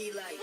be like.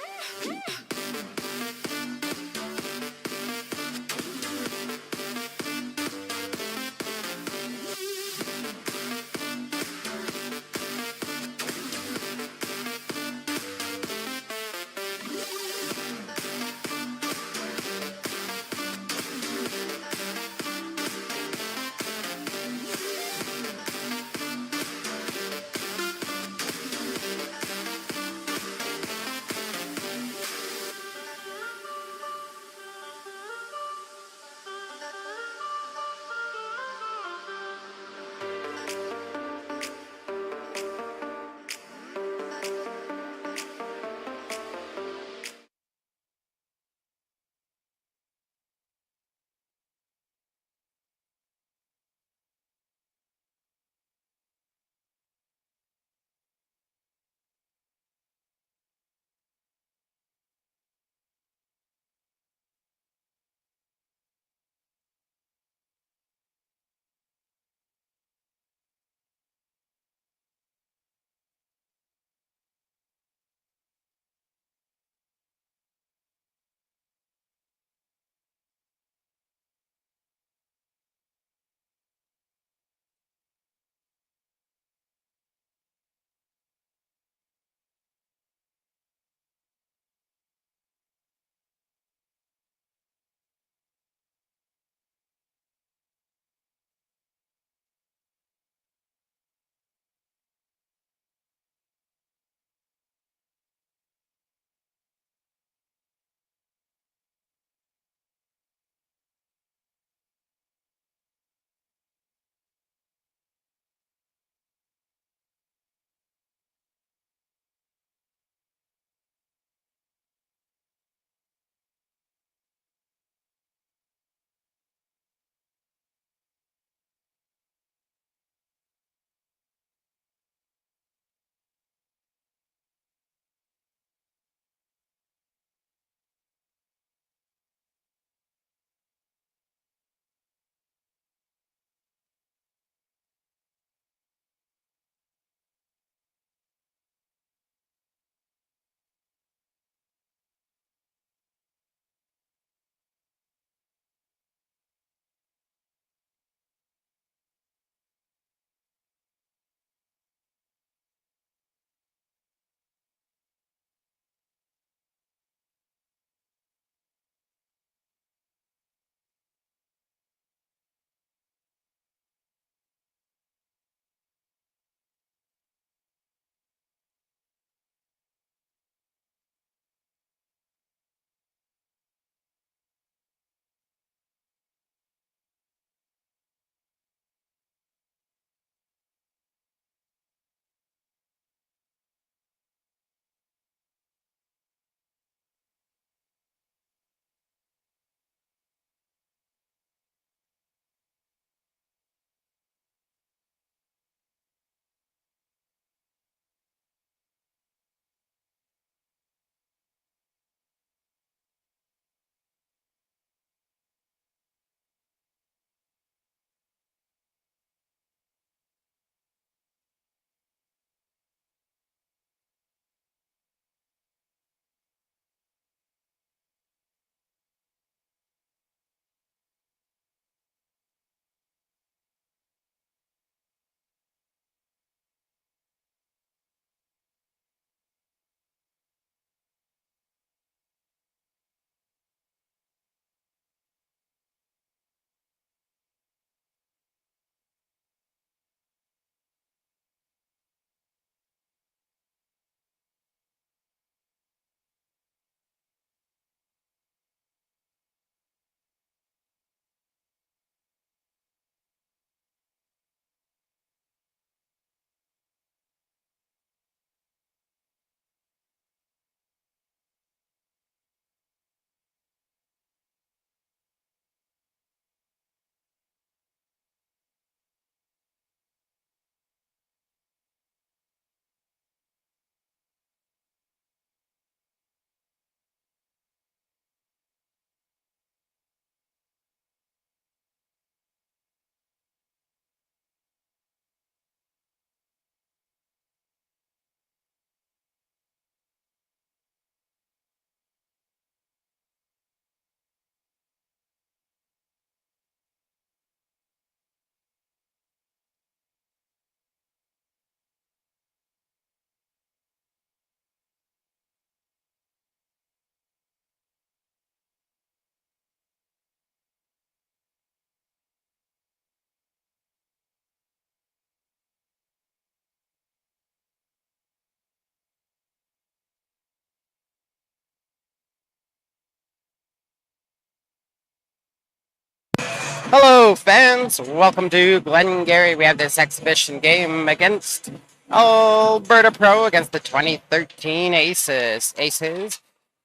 Hello, fans. Welcome to Glengarry. We have this exhibition game against Alberta Pro against the 2013 Aces. Aces,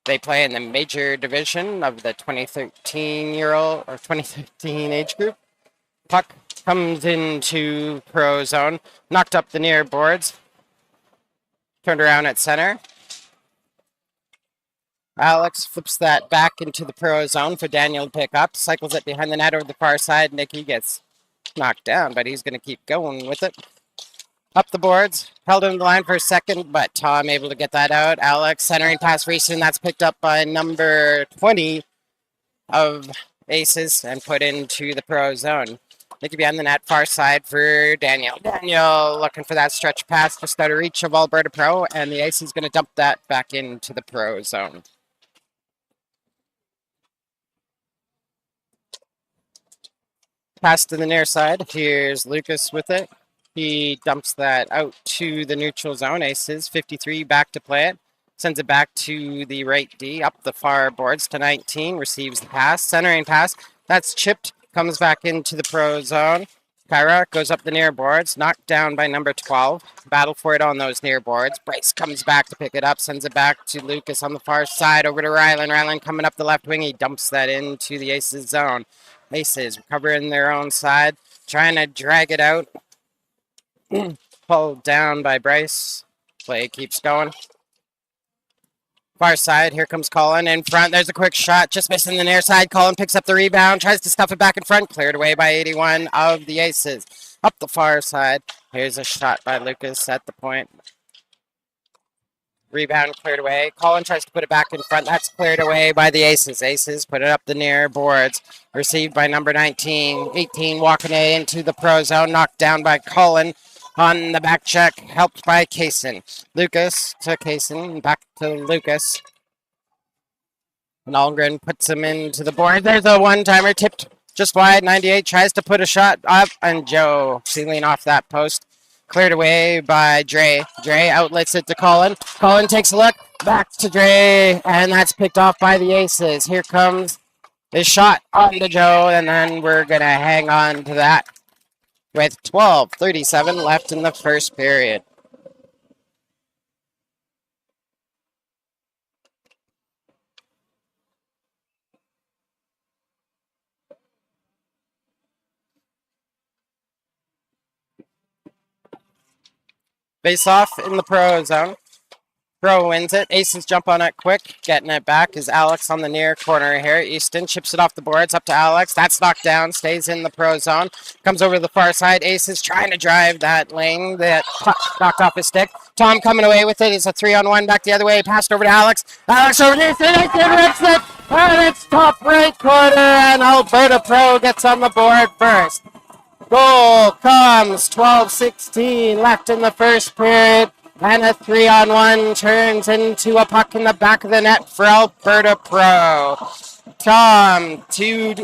they play in the major division of the 2013-year-old or 2013 age group. Puck comes into pro zone, knocked up the near boards, turned around at center. Alex flips that back into the pro zone for Daniel to pick up, cycles it behind the net over the far side. Nicky gets knocked down, but he's going to keep going with it. Up the boards, held in the line for a second, but Tom able to get that out. Alex centering pass Reeson, that's picked up by number 20 of Aces and put into the pro zone. Nicky behind the net, far side for Daniel. Daniel looking for that stretch pass just out of reach of Alberta Pro, and the Ace is going to dump that back into the pro zone. Pass to the near side. Here's Lucas with it. He dumps that out to the neutral zone. Aces 53 back to play it. Sends it back to the right D. Up the far boards to 19. Receives the pass. Centering pass. That's chipped. Comes back into the pro zone. Kyra goes up the near boards. Knocked down by number 12. Battle for it on those near boards. Bryce comes back to pick it up. Sends it back to Lucas on the far side. Over to Rylan. Rylan coming up the left wing. He dumps that into the Aces zone. Aces recovering their own side, trying to drag it out. Pulled down by Bryce. Play keeps going. Far side, here comes Colin in front. There's a quick shot, just missing the near side. Colin picks up the rebound, tries to stuff it back in front. Cleared away by 81 of the Aces. Up the far side. Here's a shot by Lucas at the point. Rebound cleared away. Colin tries to put it back in front. That's cleared away by the Aces. Aces put it up the near boards. Received by number 19. 18 walking it into the pro zone. Knocked down by Colin on the back check. Helped by Kaysen. Lucas to Kaysen. Back to Lucas. And Algren puts him into the board. There's a one-timer tipped just wide. 98 tries to put a shot up. And Joe sealing off that post. Cleared away by Dre. Dre outlets it to Colin. Colin takes a look. Back to Dre. And that's picked off by the Aces. Here comes his shot on to Joe. And then we're going to hang on to that with 12:37 left in the first period. Face off in the pro zone. Pro wins it. Aces jump on it quick. Getting it back is Alex on the near corner here. Easton chips it off the boards up to Alex. That's knocked down. Stays in the pro zone. Comes over to the far side. Aces trying to drive that lane. That knocked off his stick. Tom coming away with it. It's a 3-on-1 back the other way. Passed over to Alex. Alex over to Easton. Easton rips it. And it's top right corner. And Alberta Pro gets on the board first. Goal comes 12:16 left in the first period. And a 3-on-1 turns into a puck in the back of the net for Alberta Pro. Tom to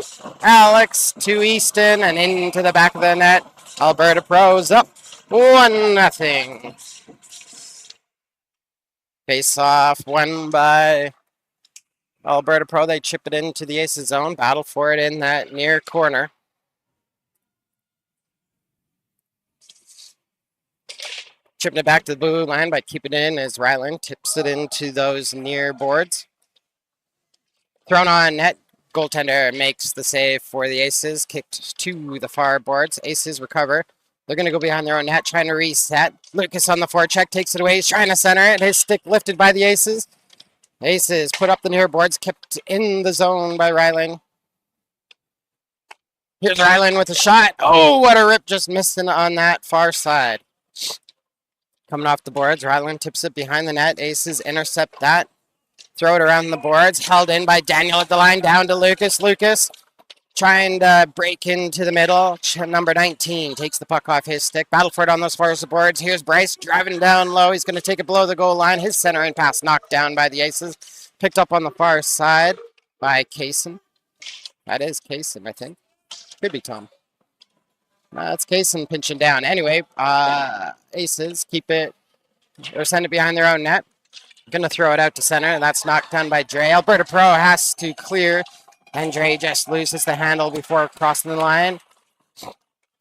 Alex to Easton and into the back of the net. Alberta Pro's up 1-0. Face off won by Alberta Pro. They chip it into the Aces zone. Battle for it in that near corner. Chipping it back to the blue line by keeping it in as Ryland tips it into those near boards. Thrown on net. Goaltender makes the save for the Aces. Kicked to the far boards. Aces recover. They're going to go behind their own net, trying to reset. Lucas on the forecheck takes it away. He's trying to center it. His stick lifted by the Aces. Aces put up the near boards, kept in the zone by Ryland. Here's Ryland with a shot. Oh, what a rip, just missing on that far side. Coming off the boards, Ryland tips it behind the net. Aces intercept that. Throw it around the boards. Held in by Daniel at the line. Down to Lucas. Lucas trying to break into the middle. Number 19 takes the puck off his stick. Battle for it on those far boards. Here's Bryce driving down low. He's going to take it below the goal line. His centering pass knocked down by the Aces. Picked up on the far side by Kaysen. That is Kaysen, I think. Could be Tom. That's Kaysen pinching down. Anyway, Aces keep it or send it behind their own net. Going to throw it out to center, and that's knocked down by Dre. Alberta Pro has to clear And Dre just loses the handle before crossing the line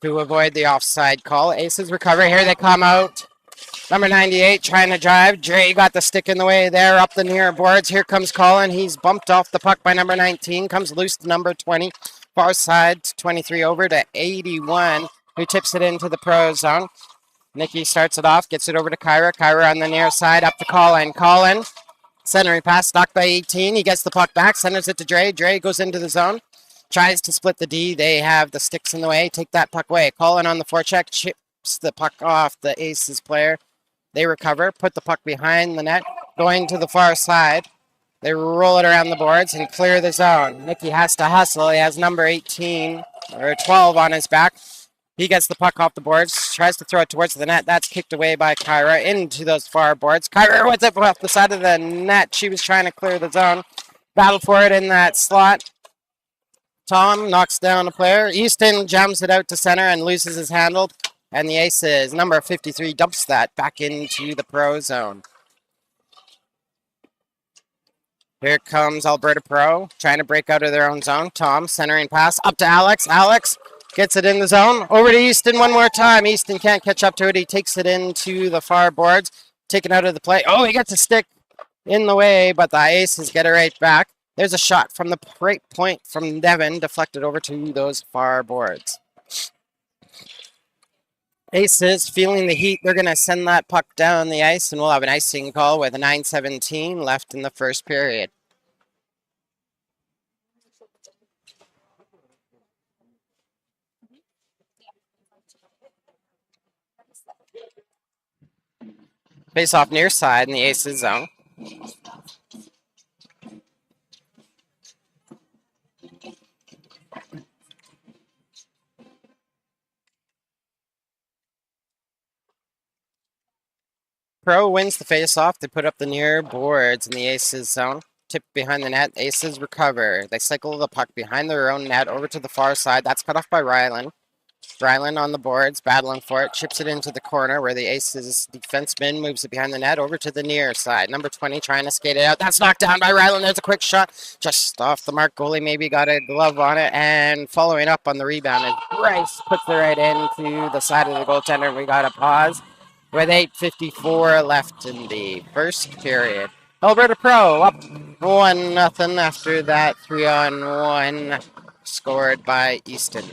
to avoid the offside call. Aces recover. Here they come out. Number 98 trying to drive. Dre got the stick in the way there up the near boards. Here comes Colin. He's bumped off the puck by number 19. Comes loose to number 20. Far side, 23 over to 81, who tips it into the pro zone. Nikki starts it off, gets it over to Kyra. Kyra on the near side, up to Colin. Colin, centering pass, knocked by 18. He gets the puck back, centers it to Dre. Dre goes into the zone, tries to split the D. They have the sticks in the way. Take that puck away. Colin on the forecheck, chips the puck off the Aces player. They recover, put the puck behind the net, going to the far side. They roll it around the boards and clear the zone. Nicky has to hustle. He has number 18 or 12 on his back. He gets the puck off the boards, tries to throw it towards the net. That's kicked away by Kyra into those far boards. Kyra with it off the side of the net. She was trying to clear the zone. Battle for it in that slot. Tom knocks down a player. Easton jams it out to center and loses his handle. And the Aces, number 53, dumps that back into the pro zone. Here comes Alberta Pro, trying to break out of their own zone. Tom, centering pass, up to Alex. Alex gets it in the zone. Over to Easton one more time. Easton can't catch up to it. He takes it into the far boards, taken out of the play. Oh, he gets a stick in the way, but the Aces get it right back. There's a shot from the right point from Devin, deflected over to those far boards. Aces feeling the heat. They're going to send that puck down the ice, and we'll have an icing call with a 9:17 left in the first period. Face off near side in the Aces zone. Pro wins the face-off. They put up the near boards in the Aces zone. Tip behind the net. Aces recover. They cycle the puck behind their own net over to the far side. That's cut off by Ryland. Ryland on the boards, battling for it. Chips it into the corner where the Aces defenseman moves it behind the net over to the near side. Number 20 trying to skate it out. That's knocked down by Ryland. There's a quick shot. Just off the mark. Goalie maybe got a glove on it. And following up on the rebound. And Bryce puts it right into the side of the goaltender. We got a pause with 8:54 left in the first period. Alberta Pro up 1-0 after that 3-on-1 scored by Easton.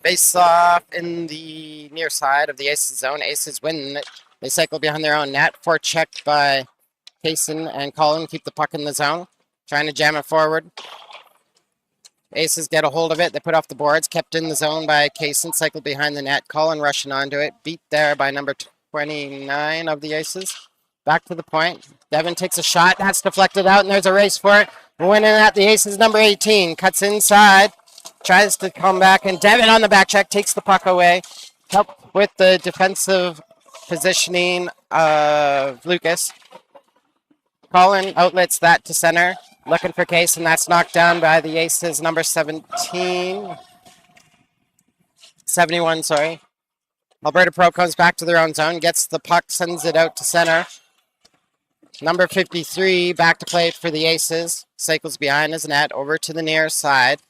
Face off in the near side of the Aces zone. Aces win it. They cycle behind their own net. Forechecked by Kaysen and Colin. Keep the puck in the zone. Trying to jam it forward. Aces get a hold of it. They put off the boards. Kept in the zone by Kaysen. Cycle behind the net. Colin rushing onto it. Beat there by number 29 of the Aces. Back to the point. Devin takes a shot. That's deflected out, and there's a race for it. Winning at the Aces, number 18. Cuts inside. Tries to come back, and Devin on the back check takes the puck away. Help with the defensive positioning of Lucas. Colin outlets that to center. Looking for Case, and that's knocked down by the Aces, number 71, sorry. Alberta Pro comes back to their own zone, gets the puck, sends it out to center. Number 53 back to play for the Aces. Cycles behind his net, over to the near side.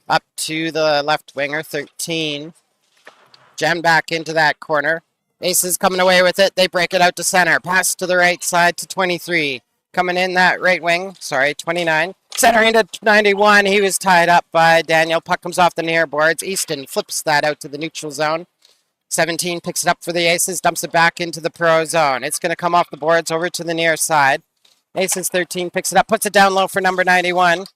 Up to the left winger, 13. Jammed back into that corner. Aces coming away with it. They break it out to center. Pass to the right side to 23. Coming in that right wing, 29. Center into 91. He was tied up by Daniel. Puck comes off the near boards. Easton flips that out to the neutral zone. 17 picks it up for the Aces, dumps it back into the pro zone. It's going to come off the boards over to the near side. Aces 13 picks it up, puts it down low for number 91.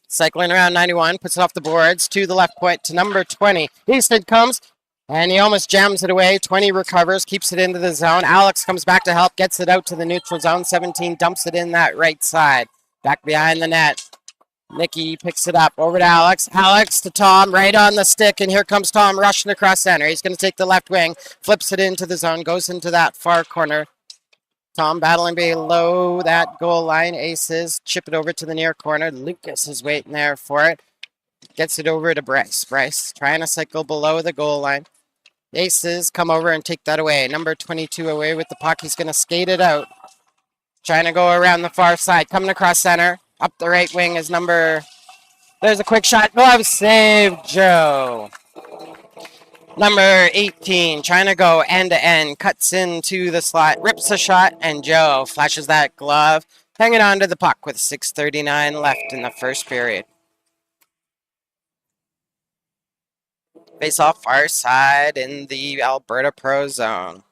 Cycling around 91, puts it off the boards to the left point to number 20. Easton comes, and he almost jams it away. 20 recovers, keeps it into the zone. Alex comes back to help, gets it out to the neutral zone. 17 dumps it in that right side. Back behind the net. Nicky picks it up over to Alex. Alex to Tom, right on the stick, and here comes Tom rushing across center. He's going to take the left wing, flips it into the zone, goes into that far corner. Tom battling below that goal line. Aces chip it over to the near corner. Lucas is waiting there for it. Gets it over to Bryce. Bryce trying to cycle below the goal line. Aces come over and take that away. Number 22 away with the puck. He's going to skate it out. Trying to go around the far side. Coming across center. Up the right wing is number... There's a quick shot. Glove save, Joe. Number 18, trying to go end-to-end, cuts into the slot, rips a shot, and Joe flashes that glove, hanging on to the puck with 6:39 left in the first period. Face off far side in the Alberta Pro Zone.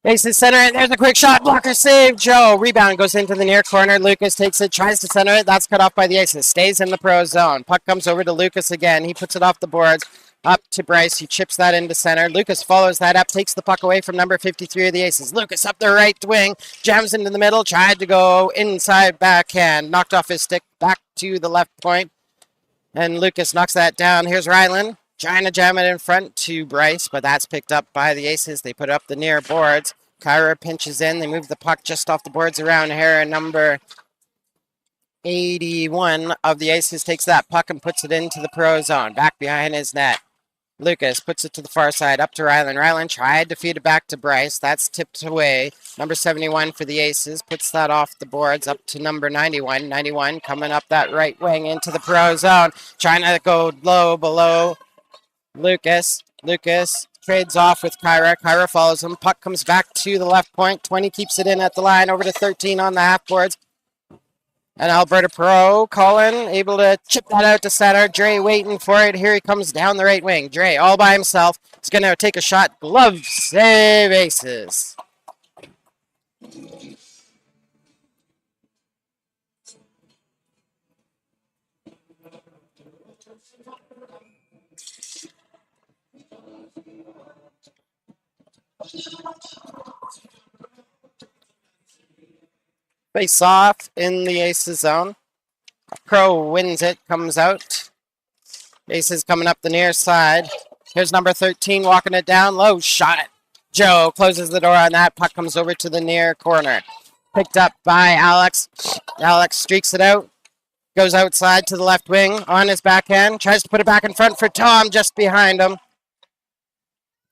Aces center it. There's a quick shot. Blocker save. Joe. Rebound goes into the near corner. Lucas takes it. Tries to center it. That's cut off by the Aces. Stays in the Pro Zone. Puck comes over to Lucas again. He puts it off the boards. Up to Bryce. He chips that into center. Lucas follows that up. Takes the puck away from number 53 of the Aces. Lucas up the right wing. Jams into the middle. Tried to go inside backhand. Knocked off his stick. Back to the left point. And Lucas knocks that down. Here's Ryland. Trying to jam it in front to Bryce, but that's picked up by the Aces. They put up the near boards. Kyra pinches in. They move the puck just off the boards around here. And number 81 of the Aces takes that puck and puts it into the Pro Zone. Back behind his net. Lucas puts it to the far side, up to Ryland. Ryland tried to feed it back to Bryce. That's tipped away. Number 71 for the Aces puts that off the boards, up to number 91. 91 coming up that right wing into the Pro Zone. Trying to go low below Lucas. Lucas trades off with Kyra. Kyra follows him. Puck comes back to the left point. 20 keeps it in at the line. Over to 13 on the half boards. And Alberta Pro, Colin, able to chip that out to center. Dre waiting for it. Here he comes down the right wing. Dre all by himself. He's going to take a shot. Glove save, Aces. Face off in the Aces zone. Pro wins it, comes out. Aces coming up the near side. Here's number 13 walking it down low. Shot. Joe closes the door on that. Puck comes over to the near corner. Picked up by Alex. Alex streaks it out. Goes outside to the left wing on his backhand. Tries to put it back in front for Tom just behind him.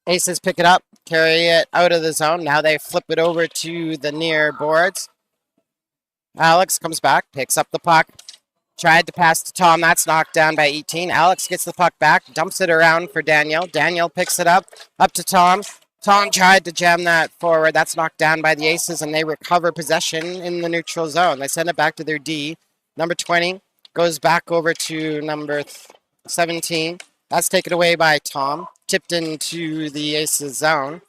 Aces pick it up. Carry it out of the zone. Now they flip it over to the near boards. Alex comes back. Picks up the puck. Tried to pass to Tom. That's knocked down by 18. Alex gets the puck back. Dumps it around for Daniel. Daniel picks it up. Up to Tom. Tom tried to jam that forward. That's knocked down by the Aces, and they recover possession in the neutral zone. They send it back to their D. Number 20 goes back over to number 17. That's taken away by Tom. Tipped into the Aces zone.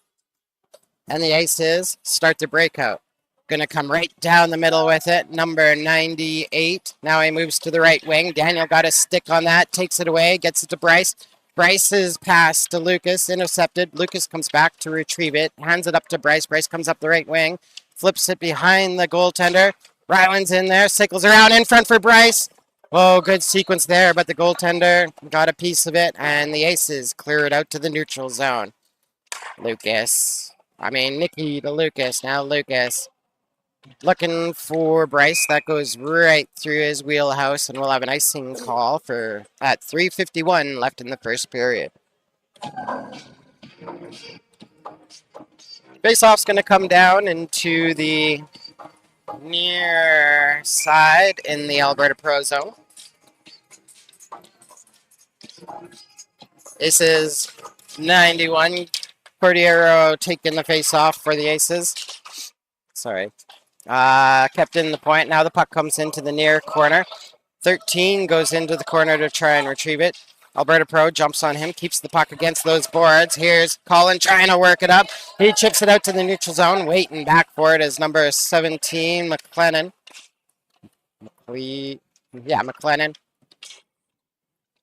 And the Aces start the breakout. Going to come right down the middle with it. Number 98. Now he moves to the right wing. Daniel got a stick on that. Takes it away. Gets it to Bryce. Bryce's pass to Lucas. Intercepted. Lucas comes back to retrieve it. Hands it up to Bryce. Bryce comes up the right wing. Flips it behind the goaltender. Ryland's in there. Cycles around in front for Bryce. Oh, good sequence there, but the goaltender got a piece of it, and the Aces clear it out to the neutral zone. Nicky to Lucas. Now Lucas looking for Bryce. That goes right through his wheelhouse, and we'll have an icing call for at 3:51 left in the first period. Faceoff's going to come down into the near side in the Alberta Pro Zone. This is 91. Cordiero taking the face-off for the Aces. Sorry. Kept in the point. Now the puck comes into the near corner. 13 goes into the corner to try and retrieve it. Alberta Pro jumps on him, keeps the puck against those boards. Here's Colin trying to work it up. He chips it out to the neutral zone. Waiting back for it is number 17, McLennan. McLennan.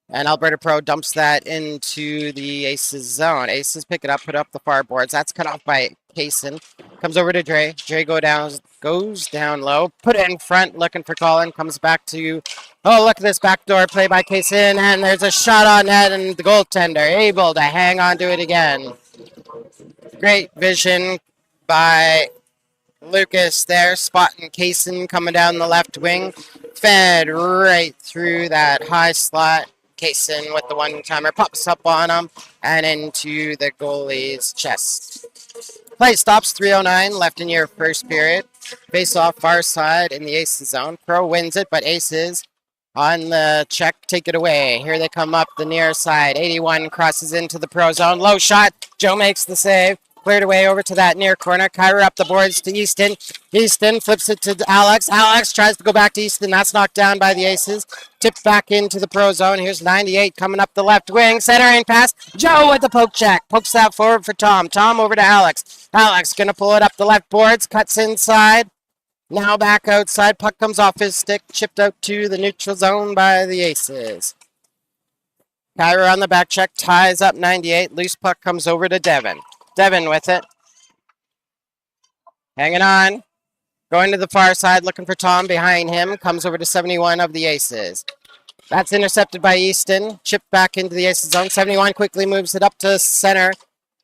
And Alberta Pro dumps that into the Aces zone. Aces pick it up, put up the far boards. That's cut off by Kaysen. Comes over to Dre. Dre goes down low. Put it in front, looking for Colin. Comes back to, look at this backdoor play by Kaysen. And there's a shot on net, and the goaltender able to hang on to it again. Great vision by Lucas there, spotting Kaysen coming down the left wing. Fed right through that high slot Kaysen with the one-timer pops up on him and into the goalie's chest. Play stops 3:09 left in your first period. Face off far side in the Aces zone. Pro wins it, but Aces on the check take it away. Here they come up the near side. 81 crosses into the Pro zone. Low shot. Joe makes the save. Cleared away over to that near corner. Kyra up the boards to Easton. Easton flips it to Alex. Alex tries to go back to Easton. That's knocked down by the Aces. Tipped back into the Pro zone. Here's 98 coming up the left wing. Centering pass. Joe with the poke check. Pokes that forward for Tom. Tom over to Alex. Alex going to pull it up the left boards. Cuts inside. Now back outside. Puck comes off his stick. Chipped out to the neutral zone by the Aces. Kyra on the back check. Ties up 98. Loose puck comes over to Devin. Devin with it. Hanging on. Going to the far side, looking for Tom behind him. Comes over to 71 of the Aces. That's intercepted by Easton. Chipped back into the Aces zone. 71 quickly moves it up to center.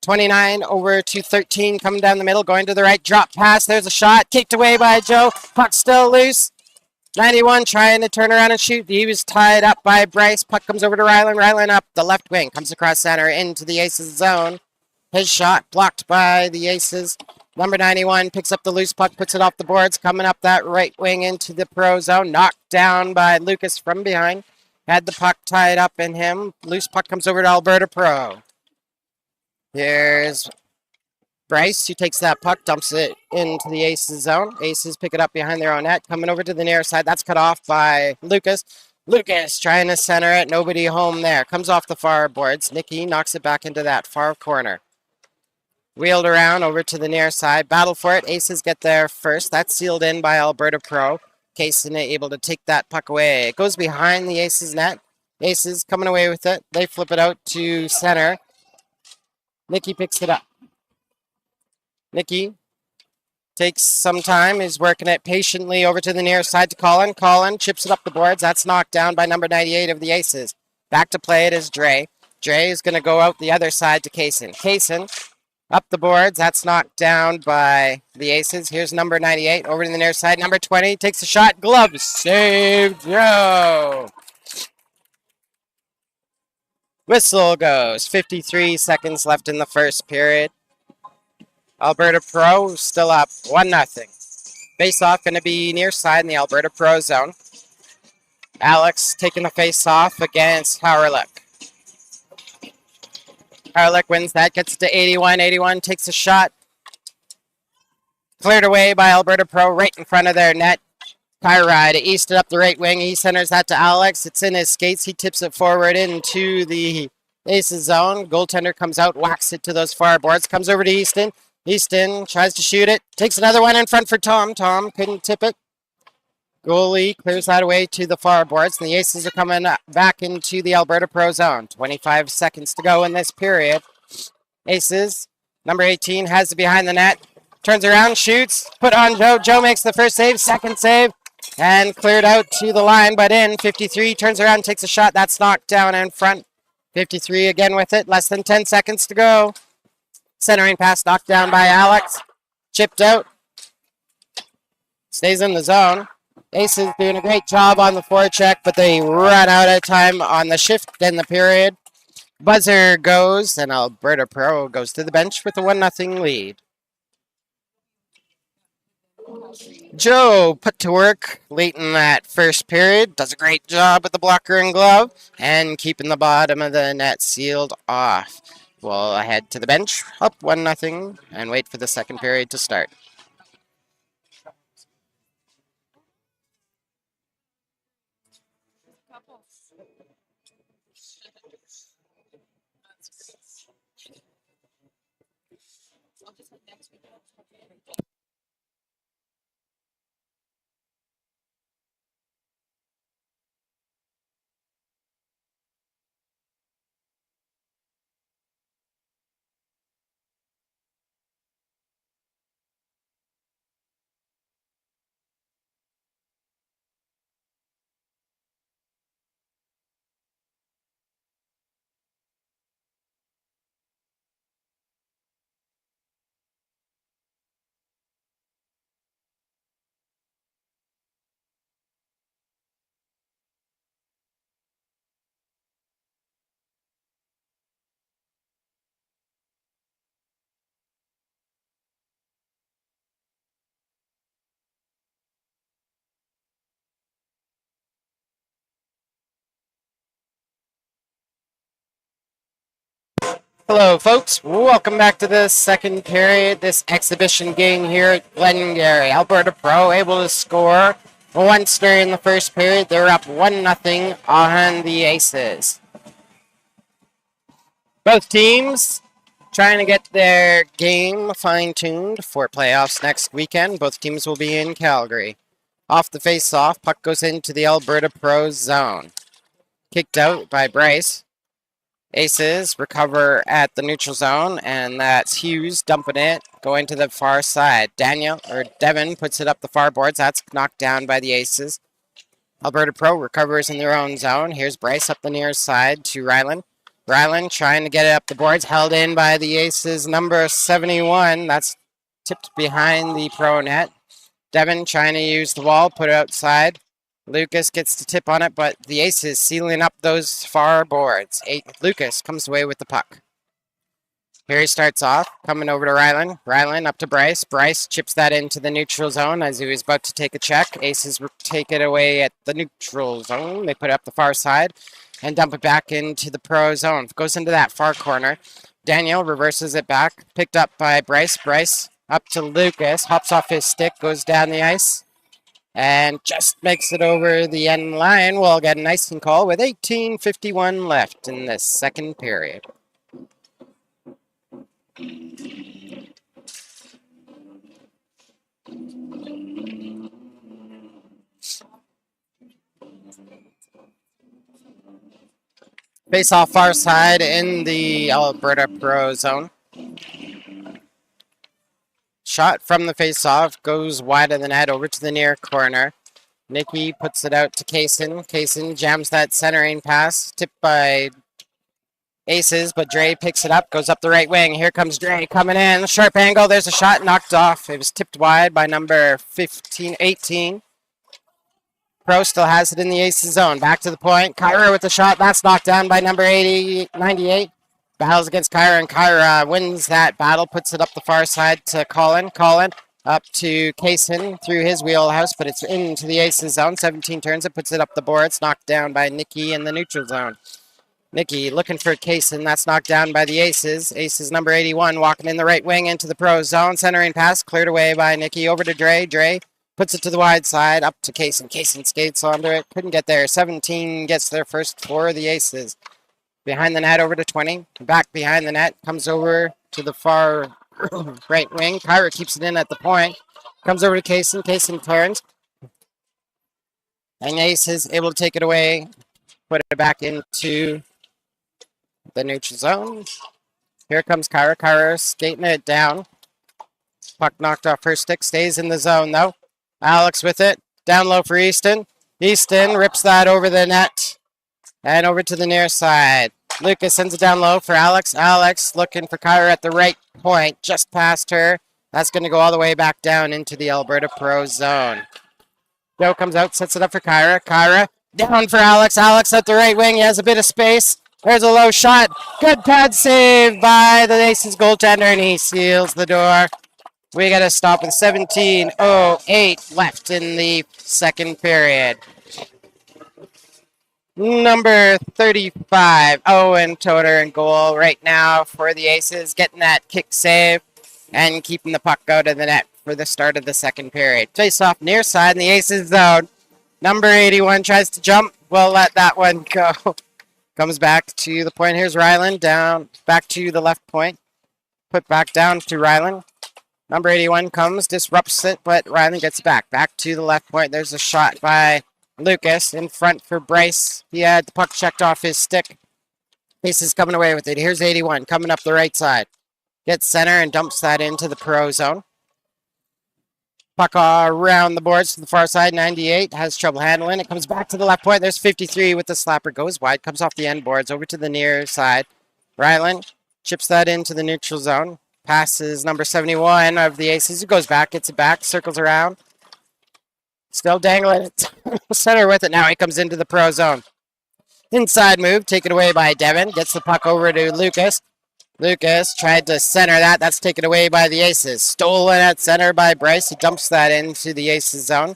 29 over to 13. Coming down the middle. Going to the right. Drop pass. There's a shot. Kicked away by Joe. Puck still loose. 91 trying to turn around and shoot. He was tied up by Bryce. Puck comes over to Rylan. Rylan up the left wing. Comes across center into the Aces zone. His shot blocked by the Aces. Number 91 picks up the loose puck, puts it off the boards, coming up that right wing into the Pro zone. Knocked down by Lucas from behind. Had the puck tied up in him. Loose puck comes over to Alberta Pro. Here's Bryce, who takes that puck, dumps it into the Aces zone. Aces pick it up behind their own net. Coming over to the near side. That's cut off by Lucas. Lucas trying to center it. Nobody home there. Comes off the far boards. Nikki knocks it back into that far corner. Wheeled around over to the near side. Battle for it. Aces get there first. That's sealed in by Alberta Pro. Kaysen able to take that puck away. It goes behind the Aces net. Aces coming away with it. They flip it out to center. Nikki picks it up. Nikki takes some time. He's working it patiently over to the near side to Colin. Colin chips it up the boards. That's knocked down by number 98 of the Aces. Back to play it is Dre. Dre is going to go out the other side to Kaysen. Kaysen up the boards. That's knocked down by the Aces. Here's number 98 over to the near side. Number 20 takes a shot. Glove save. Joe. Whistle goes. 53 seconds left in the first period. Alberta Pro still up 1-0. Face off going to be near side in the Alberta Pro zone. Alex taking the face off against Howrelick. Howrelick wins that, gets it to 81. 81 takes a shot. Cleared away by Alberta Pro right in front of their net. Kyra to east it up the right wing. He centers that to Alex. It's in his skates. He tips it forward into the Aces zone. Goaltender comes out, whacks it to those far boards. Comes over to Easton. Easton tries to shoot it. Takes another one in front for Tom. Tom couldn't tip it. Goalie clears that away to the far boards. And the Aces are coming back into the Alberta Pro zone. 25 seconds to go in this period. Aces, number 18, has it behind the net. Turns around, shoots, put on Joe. Joe makes the first save, second save, and cleared out to the line, but in. 53 turns around, takes a shot. That's knocked down in front. 53 again with it. Less than 10 seconds to go. Centering pass knocked down by Alex. Chipped out. Stays in the zone. Aces doing a great job on the forecheck, but they run out of time on the shift in the period. Buzzer goes, and Alberta Pro goes to the bench with a 1-0 lead. Joe put to work late in that first period. Does a great job with the blocker and glove and keeping the bottom of the net sealed off. We'll head to the bench, up 1-0, and wait for the second period to start. Hello, folks. Welcome back to the second period. This exhibition game here at Glengarry. Alberta Pro able to score once during the first period. They're up 1-0 on the Aces. Both teams trying to get their game fine-tuned for playoffs next weekend. Both teams will be in Calgary. Off the face-off, puck goes into the Alberta Pro zone. Kicked out by Bryce. Aces recover at the neutral zone, and that's Hughes dumping it, going to the far side. Devin puts it up the far boards. That's knocked down by the Aces. Alberta Pro recovers in their own zone. Here's Bryce up the near side to Ryland. Ryland trying to get it up the boards, held in by the Aces, number 71. That's tipped behind the Pro net. Devin trying to use the wall, put it outside. Lucas gets the tip on it, but the Aces sealing up those far boards. Lucas comes away with the puck. Here he starts off, coming over to Ryland. Ryland up to Bryce. Bryce chips that into the neutral zone as he was about to take a check. Aces take it away at the neutral zone. They put it up the far side and dump it back into the Pro zone. Goes into that far corner. Daniel reverses it back, picked up by Bryce. Bryce up to Lucas, hops off his stick, goes down the ice, and just makes it over the end line. We'll get an icing call with 18:51 left in the second period. Face off far side in the Alberta Pro zone. Shot from the face-off goes wide of the net over to the near corner. Nicky puts it out to Kaysen. Kaysen jams that centering pass, tipped by Aces, but Dre picks it up, goes up the right wing. Here comes Dre coming in, sharp angle. There's a shot knocked off. It was tipped wide by number 18. Pro still has it in the Aces zone. Back to the point. Kyra with the shot. That's knocked down by number 98. Battles against Kyra, and Kyra wins that battle, puts it up the far side to Colin. Colin up to Kaysen through his wheelhouse, but it's into the Aces zone. 17 turns it, puts it up the boards, knocked down by Nicky in the neutral zone. Nicky looking for Kaysen. That's knocked down by the Aces. Aces number 81 walking in the right wing into the Pro zone. Centering pass cleared away by Nicky over to Dre. Dre puts it to the wide side up to Kaysen. Kaysen skates onto it. Couldn't get there. 17 gets their first for the Aces. Behind the net over to 20. Back behind the net. Comes over to the far right wing. Kyra keeps it in at the point. Comes over to Kaysen. Kaysen turns. And Aces able to take it away. Put it back into the neutral zone. Here comes Kyra. Kyra skating it down. Puck knocked off her stick. Stays in the zone though. Alex with it. Down low for Easton. Easton rips that over the net. And over to the near side. Lucas sends it down low for Alex. Alex looking for Kyra at the right point. Just past her. That's going to go all the way back down into the Alberta Pro zone. Joe comes out, sets it up for Kyra. Kyra down for Alex. Alex at the right wing. He has a bit of space. There's a low shot. Good pad save by the Aces goaltender, and he seals the door. We got to stop with 17:08 left in the second period. Number 35, Owen Toter in goal right now for the Aces, getting that kick save and keeping the puck out of the net for the start of the second period. Face off near side in the Aces zone. Number 81 tries to jump. We'll let that one go. Comes back to the point. Here's Ryland down, back to the left point. Put back down to Ryland. Number 81 comes, disrupts it, but Ryland gets back. Back to the left point. There's a shot by Lucas in front for Bryce. He had the puck checked off his stick. Aces coming away with it. Here's 81 coming up the right side. Gets center and dumps that into the Pro zone. Puck around the boards to the far side. 98 has trouble handling. It comes back to the left point. There's 53 with the slapper. Goes wide. Comes off the end boards over to the near side. Ryland chips that into the neutral zone. Passes number 71 of the Aces. Who goes back. Gets it back. Circles around. Still dangling it. Center with it. Now he comes into the Pro zone. Inside move. Taken away by Devin. Gets the puck over to Lucas. Lucas tried to center that. That's taken away by the Aces. Stolen at center by Bryce. He dumps that into the Aces zone.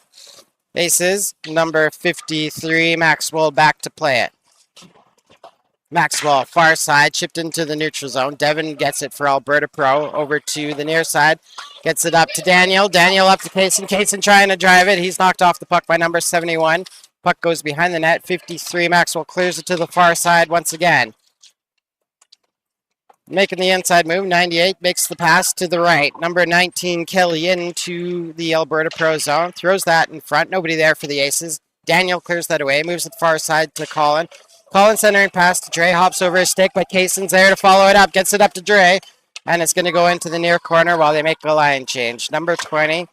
Aces, number 53, Maxwell back to play it. Maxwell, far side, chipped into the neutral zone. Devin gets it for Alberta Pro. Over to the near side. Gets it up to Daniel. Daniel up to Kaysen. Kaysen trying to drive it. He's knocked off the puck by number 71. Puck goes behind the net. 53. Maxwell clears it to the far side once again. Making the inside move. 98 makes the pass to the right. Number 19, Kelly, into the Alberta Pro zone. Throws that in front. Nobody there for the Aces. Daniel clears that away. Moves it far side to Colin. Colin centering pass to Dre. Hops over his stick, but Kaysen's there to follow it up. Gets it up to Dre. And it's going to go into the near corner while they make the line change. Number 20,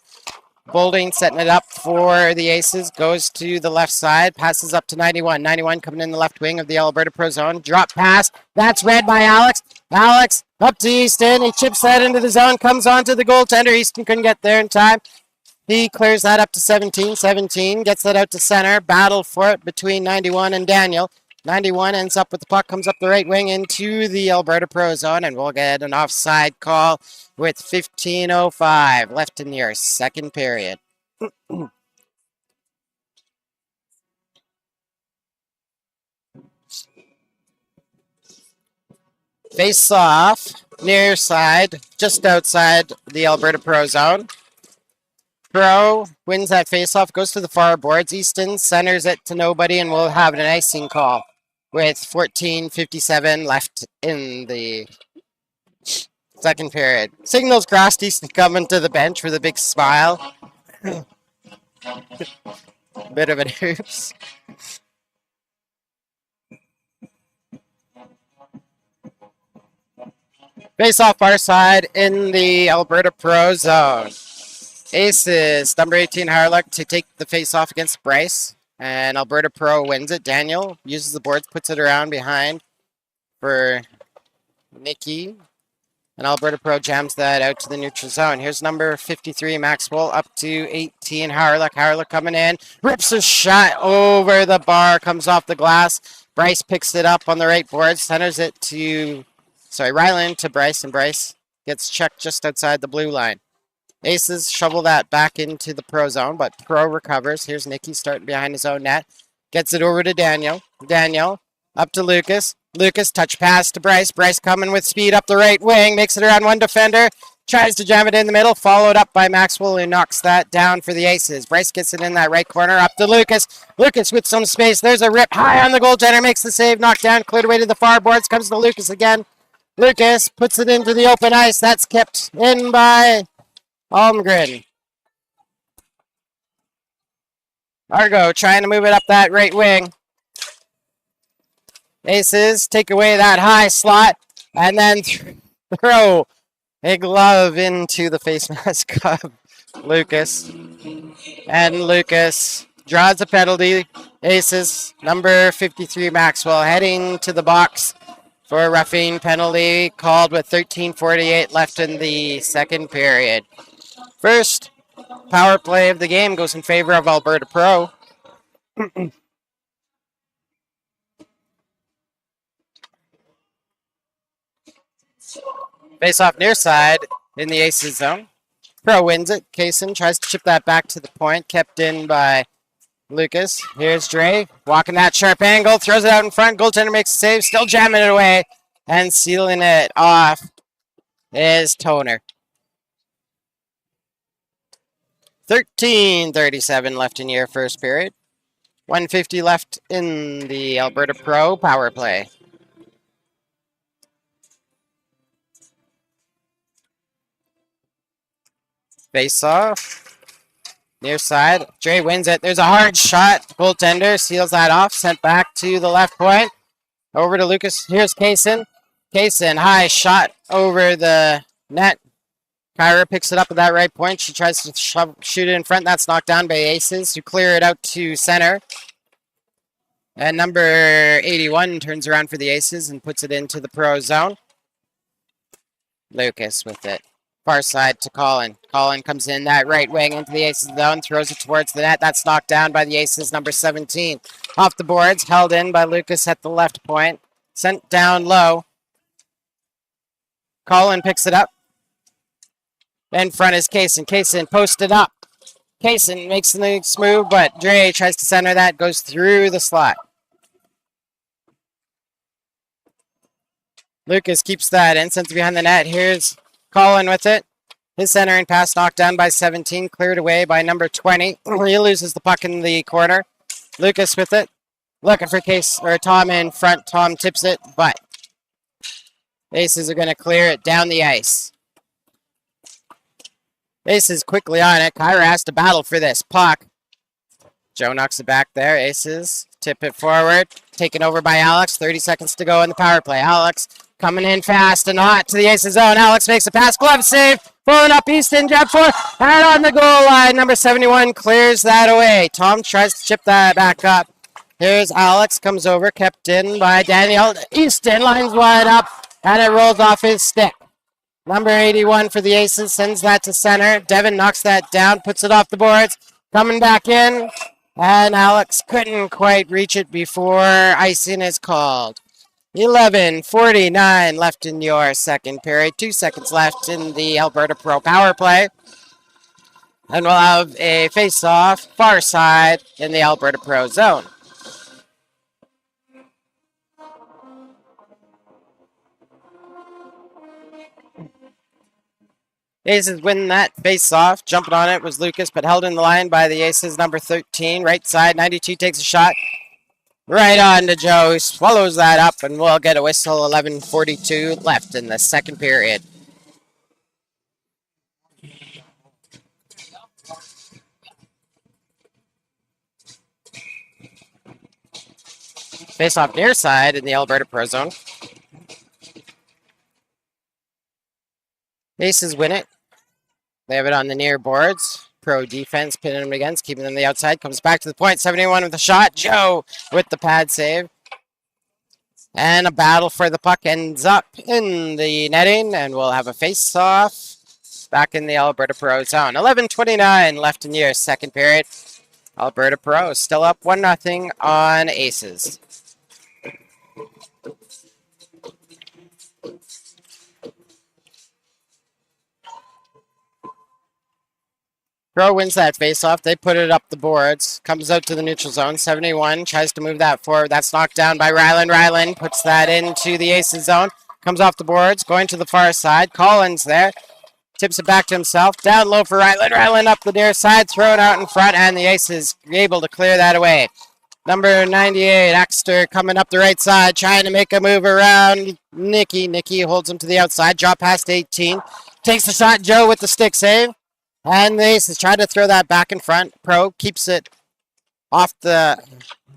Boulding setting it up for the Aces. Goes to the left side. Passes up to 91. 91 coming in the left wing of the Alberta Pro zone. Drop pass. That's read by Alex. Alex up to Easton. He chips that into the zone. Comes on to the goaltender. Easton couldn't get there in time. He clears that up to 17. 17 gets that out to center. Battle for it between 91 and Daniel. 91 ends up with the puck, comes up the right wing into the Alberta Pro zone, and we'll get an offside call with 15:05 left in your second period. Face off, near side, just outside the Alberta Pro zone. Pro wins that face-off, goes to the far boards. Easton centers it to nobody, and we'll have an icing call with 14:57 left in the second period. Signals crossed. Easton coming to the bench with a big smile. Bit of an oops. Face-off far side in the Alberta Pro zone. Aces, number 18, Harlock, to take the face-off against Bryce. And Alberta Pro wins it. Daniel uses the boards, puts it around behind for Nikki. And Alberta Pro jams that out to the neutral zone. Here's number 53, Maxwell, up to 18, Harlock. Harlock coming in, rips a shot over the bar, comes off the glass. Bryce picks it up on the right board, centers it to, Ryland to Bryce, and Bryce gets checked just outside the blue line. Aces shovel that back into the Pro zone, but Pro recovers. Here's Nicky starting behind his own net. Gets it over to Daniel. Daniel up to Lucas. Lucas touch pass to Bryce. Bryce coming with speed up the right wing. Makes it around one defender. Tries to jam it in the middle. Followed up by Maxwell, who knocks that down for the Aces. Bryce gets it in that right corner. Up to Lucas. Lucas with some space. There's a rip high on the goaltender. Makes the save. Knocked down. Cleared away to the far boards. Comes to Lucas again. Lucas puts it into the open ice. That's kept in by Almgren. Argo trying to move it up that right wing. Aces take away that high slot and then throw a glove into the face mask of Lucas. And Lucas draws a penalty. Aces, number 53, Maxwell, heading to the box for a roughing penalty called with 13:48 left in the second period. First power play of the game goes in favor of Alberta Pro. Face off near side in the Aces zone. Pro wins it. Kaysen tries to chip that back to the point, kept in by Lucas. Here's Dre walking that sharp angle, throws it out in front. Goaltender makes a save, still jamming it away and sealing it off is Toner. 13:37 left in your first period. 150 left in the Alberta Pro power play. Face off. Near side. Dre wins it. There's a hard shot. Goaltender seals that off. Sent back to the left point. Over to Lucas. Here's Kaysen. Kaysen, high shot over the net. Kyra picks it up at that right point. She tries to shoot it in front. That's knocked down by Aces, who clear it out to center. And number 81 turns around for the Aces and puts it into the Pro zone. Lucas with it. Far side to Colin. Colin comes in that right wing into the Aces zone, throws it towards the net. That's knocked down by the Aces, number 17. Off the boards, held in by Lucas at the left point. Sent down low. Colin picks it up. In front is Kaysen. Kaysen posted up. Kaysen makes the next move, but Dre tries to center that, goes through the slot. Lucas keeps that in, sends it behind the net. Here's Colin with it. His centering pass knocked down by 17, cleared away by number 20. He loses the puck in the corner. Lucas with it, looking for Tom in front. Tom tips it, but Aces are going to clear it down the ice. Aces quickly on it. Kyra has to battle for this puck. Joe knocks it back there. Aces tip it forward. Taken over by Alex. 30 seconds to go in the power play. Alex coming in fast and hot to the Aces zone. Alex makes a pass. Glove save. Pulling up Easton. Jump for and on the goal line. Number 71 clears that away. Tom tries to chip that back up. Here's Alex. Comes over. Kept in by Daniel. Easton lines wide up. And it rolls off his stick. Number 81 for the Aces sends that to center. Devin knocks that down. Puts it off the boards. Coming back in. And Alex couldn't quite reach it before icing is called. 11:49 left in your second period. 2 seconds left in the Alberta Pro power play. And we'll have a face-off far side in the Alberta Pro zone. Aces win that face-off. Jumping on it was Lucas, but held in the line by the Aces number 13. Right side, 92 takes a shot. Right on to Joe, who swallows that up, and we'll get a whistle. 11:42 left in the second period. Face-off near side in the Alberta Pro zone. Aces win it. They have it on the near boards. Pro defense pinning them against, keeping them on the outside. Comes back to the point. 71 with the shot. Joe with the pad save. And a battle for the puck ends up in the netting, and we'll have a face-off back in the Alberta Pro zone. 11:29 left in your second period. Alberta Pro still up 1-0 on Aces. Pro wins that faceoff. They put it up the boards. Comes out to the neutral zone. 71 tries to move that forward. That's knocked down by Ryland. Ryland puts that into the Aces zone. Comes off the boards. Going to the far side. Collins there. Tips it back to himself. Down low for Ryland. Ryland up the near side. Thrown out in front. And the Aces able to clear that away. Number 98, Axter coming up the right side. Trying to make a move around Nicky. Nicky holds him to the outside. Drop past 18. Takes the shot. Joe with the stick save. And the Aces try to throw that back in front. Pro keeps it off the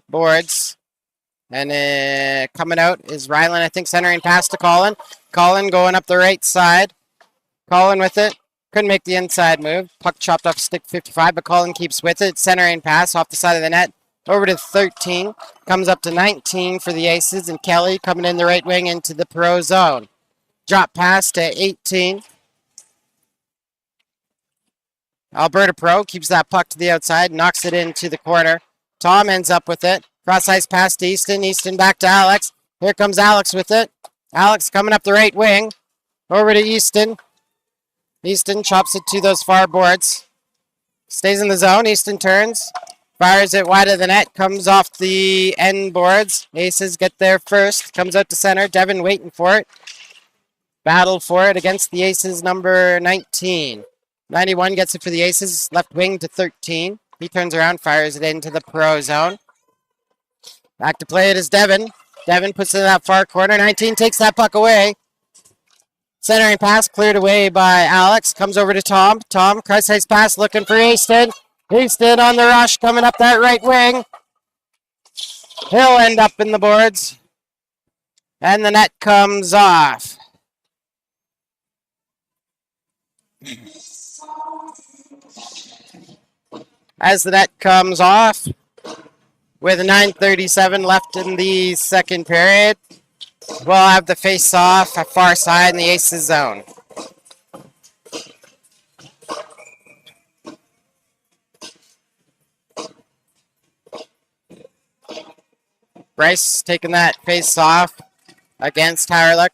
boards. And coming out is Ryland, I think, centering pass to Colin. Colin going up the right side. Colin with it. Couldn't make the inside move. Puck chopped off stick 55, but Colin keeps with it. Centering pass off the side of the net. Over to 13. Comes up to 19 for the Aces. And Kelly coming in the right wing into the Pro zone. Drop pass to 18. Alberta Pro keeps that puck to the outside, knocks it into the corner. Tom ends up with it. Cross ice pass to Easton. Easton back to Alex. Here comes Alex with it. Alex coming up the right wing. Over to Easton. Easton chops it to those far boards. Stays in the zone. Easton turns. Fires it wide of the net. Comes off the end boards. Aces get there first. Comes out to center. Devin waiting for it. Battle for it against the Aces number 19. 91 gets it for the Aces, left wing to 13. He turns around, fires it into the Pro zone. Back to play it is Devin. Devin puts it in that far corner. 19 takes that puck away. Centering pass cleared away by Alex. Comes over to Tom. Tom, cross-ice pass looking for Easton. Easton on the rush, coming up that right wing. He'll end up in the boards. And the net comes off. As the net comes off, with 9:37 left in the second period, we'll have the face-off at far side in the Aces zone. Bryce taking that face-off against Harlech.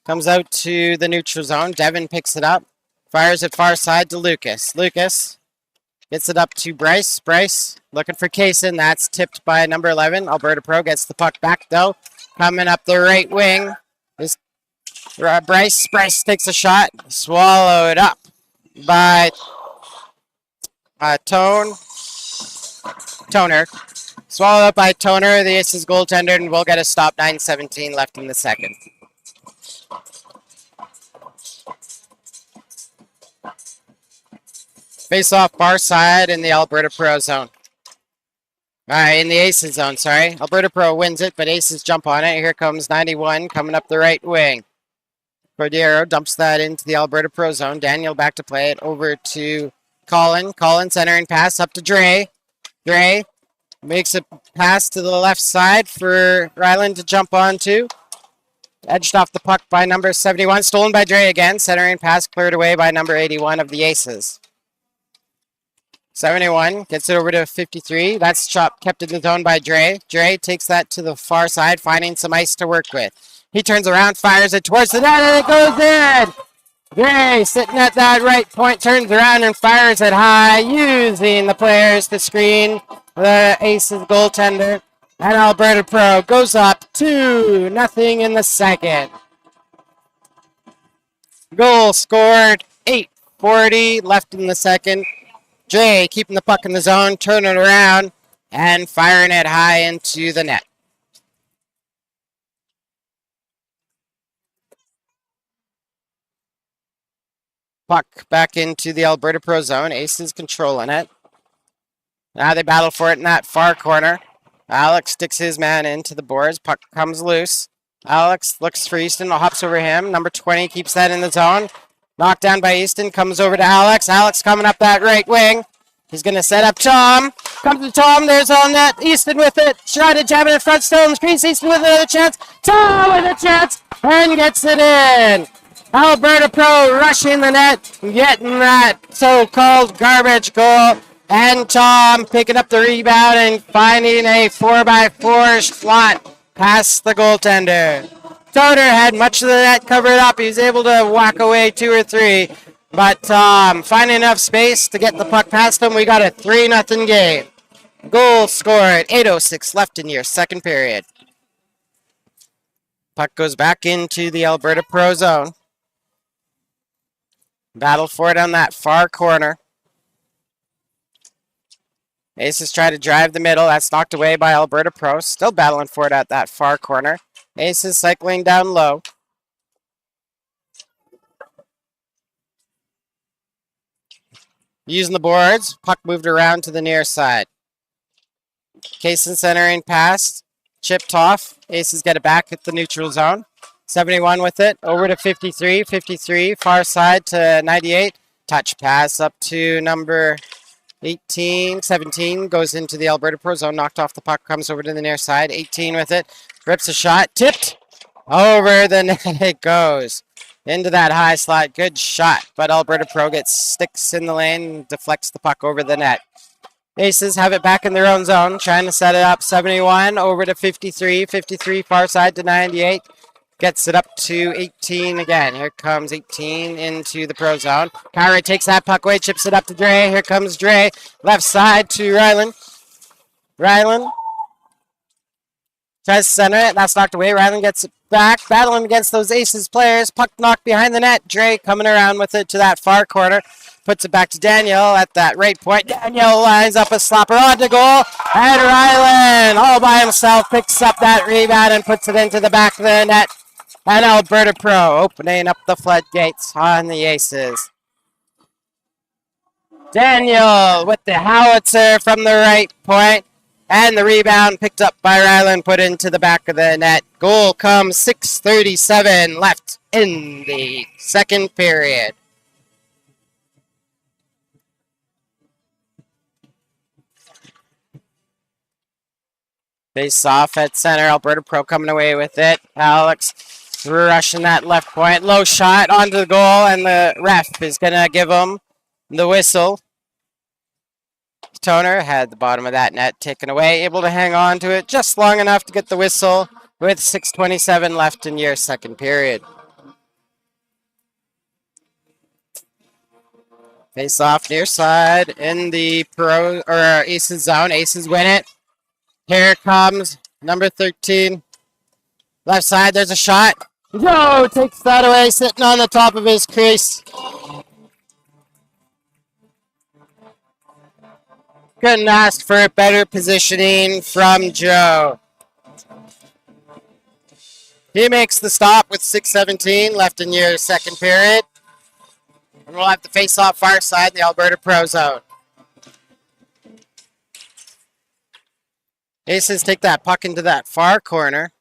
Comes out to the neutral zone. Devin picks it up. Fires it far side to Lucas. Lucas gets it up to Bryce. Bryce looking for Kaysen. That's tipped by number 11. Alberta Pro gets the puck back, though. Coming up the right wing is Bryce takes a shot. Swallowed up by Toner. Swallowed up by Toner, the Aces goaltender, and we'll get a stop. 9:17 left in the second. Face off far side in the Alberta Pro zone. In the Aces zone, sorry. Alberta Pro wins it, but Aces jump on it. Here comes 91 coming up the right wing. Cordero dumps that into the Alberta Pro zone. Daniel back to play it over to Colin. Colin centering pass up to Dre. Dre makes a pass to the left side for Ryland to jump onto. Edged off the puck by number 71. Stolen by Dre again. Centering pass cleared away by number 81 of the Aces. 71 gets it over to 53. That's kept in the zone by Dre. Dre takes that to the far side, finding some ice to work with. He turns around, fires it towards the net, and it goes in! Dre sitting at that right point, turns around and fires it high, using the players to screen the Aces goaltender. And Alberta Pro goes up 2-0 in the second. Goal scored, 8:40 left in the second. Dre keeping the puck in the zone, turning it around, and firing it high into the net. Puck back into the Alberta Pro zone. Aces controlling it. Now they battle for it in that far corner. Alex sticks his man into the boards. Puck comes loose. Alex looks for Easton, hops over him. Number 20 keeps that in the zone. Knocked down by Easton, comes over to Alex. Alex coming up that right wing. He's going to set up Tom. Comes to Tom. There's on net. Easton with it. Shot it, jamming in front. Still in the crease. Easton with another chance. Tom with a chance. And gets it in. Alberta Pro rushing the net. Getting that so-called garbage goal. And Tom picking up the rebound and finding a 4x4 slot past the goaltender. Toner had much of the net covered up. He was able to whack away 2 or 3. But Tom finding enough space to get the puck past him. We got a 3-0 game. Goal scored. 8:06 left in your second period. Puck goes back into the Alberta Pro zone. Battle for it on that far corner. Aces try to drive the middle. That's knocked away by Alberta Pro. Still battling for it at that far corner. Aces cycling down low. Using the boards. Puck moved around to the near side. Kaysen centering pass. Chipped off. Aces get it back at the neutral zone. 71 with it. Over to 53. 53. Far side to 98. Touch pass up to number 18. 17 goes into the Alberta Pro zone. Knocked off the puck. Comes over to the near side. 18 with it. Rips a shot. Tipped. Over the net it goes. Into that high slot. Good shot. But Alberta Pro sticks in the lane. Deflects the puck over the net. Aces have it back in their own zone. Trying to set it up. 71 over to 53. 53 far side to 98. Gets it up to 18 again. Here comes 18 into the Pro zone. Kyrie takes that puck away. Chips it up to Dre. Here comes Dre. Left side to Ryland. Ryland tries to center it. That's knocked away. Ryland gets it back. Battling against those Aces players. Puck knocked behind the net. Dre coming around with it to that far corner. Puts it back to Daniel at that right point. Daniel lines up a slapper on to goal. And Ryland, all by himself, picks up that rebound and puts it into the back of the net. And Alberta Pro opening up the floodgates on the Aces. Daniel with the howitzer from the right point. And the rebound picked up by Ryland, put into the back of the net. Goal comes 6:37 left in the second period. Face off at center. Alberta Pro coming away with it. Alex rushing that left point. Low shot onto the goal, and the ref is going to give him the whistle. Toner had the bottom of that net taken away, able to hang on to it just long enough to get the whistle with 6:27 left in your second period. Face off near side in the Pro or Aces zone. Aces win it. Here comes number 13. Left side, there's a shot. Joe takes that away, sitting on the top of his crease. Couldn't ask for a better positioning from Joe. He makes the stop with 6:17 left in your second period. And we'll have to face off far side in the Alberta Pro Zone. Aces take that puck into that far corner.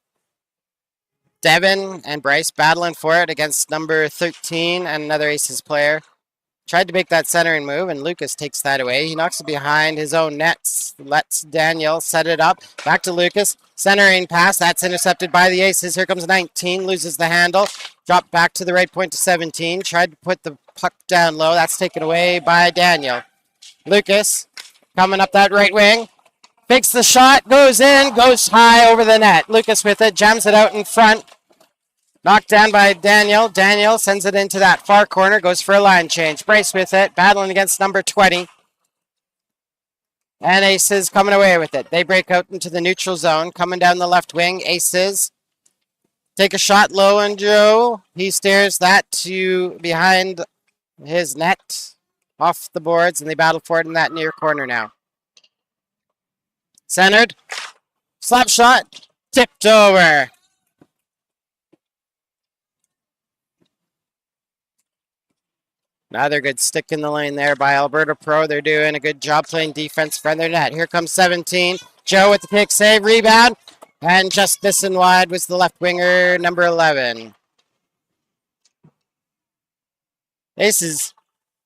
Devin and Bryce battling for it against number 13 and another Aces player. Tried to make that centering move, and Lucas takes that away. He knocks it behind his own nets. Lets Daniel set it up. Back to Lucas. Centering pass. That's intercepted by the Aces. Here comes 19. Loses the handle. Dropped back to the right point to 17. Tried to put the puck down low. That's taken away by Daniel. Lucas coming up that right wing. Fakes the shot. Goes in. Goes high over the net. Lucas with it. Jams it out in front. Knocked down by Daniel. Daniel sends it into that far corner. Goes for a line change. Bryce with it. Battling against number 20. And Aces coming away with it. They break out into the neutral zone. Coming down the left wing. Aces take a shot low on Joe. He steers that to behind his net. Off the boards. And they battle for it in that near corner now. Centered. Slap shot. Tipped over. Another good stick in the lane there by Alberta Pro. They're doing a good job playing defense from their net. Here comes 17. Joe with the pick save, rebound. And just missing wide was the left winger, number 11. Aces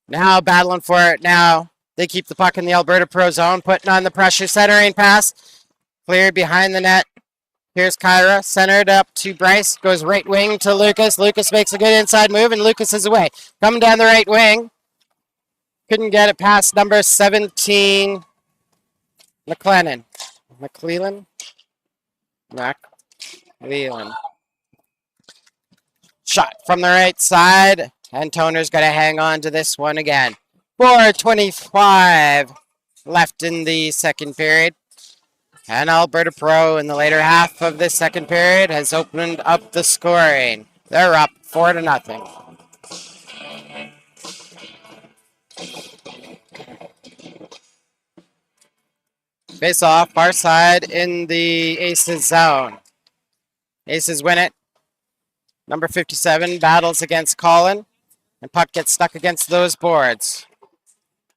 now battling for it now. They keep the puck in the Alberta Pro zone, putting on the pressure. Centering pass. Cleared behind the net. Here's Kyra, centered up to Bryce, goes right wing to Lucas. Lucas makes a good inside move, and Lucas is away. Coming down the right wing. Couldn't get it past number 17, McCleland. McCleland? McCleland. Shot from the right side, and Toner's got to hang on to this one again. 4:25 left in the second period. And Alberta Pro in the later half of this second period has opened up the scoring. They're up 4-0. Face off, far side in the Aces zone. Aces win it. Number 57 battles against Colin. And puck gets stuck against those boards.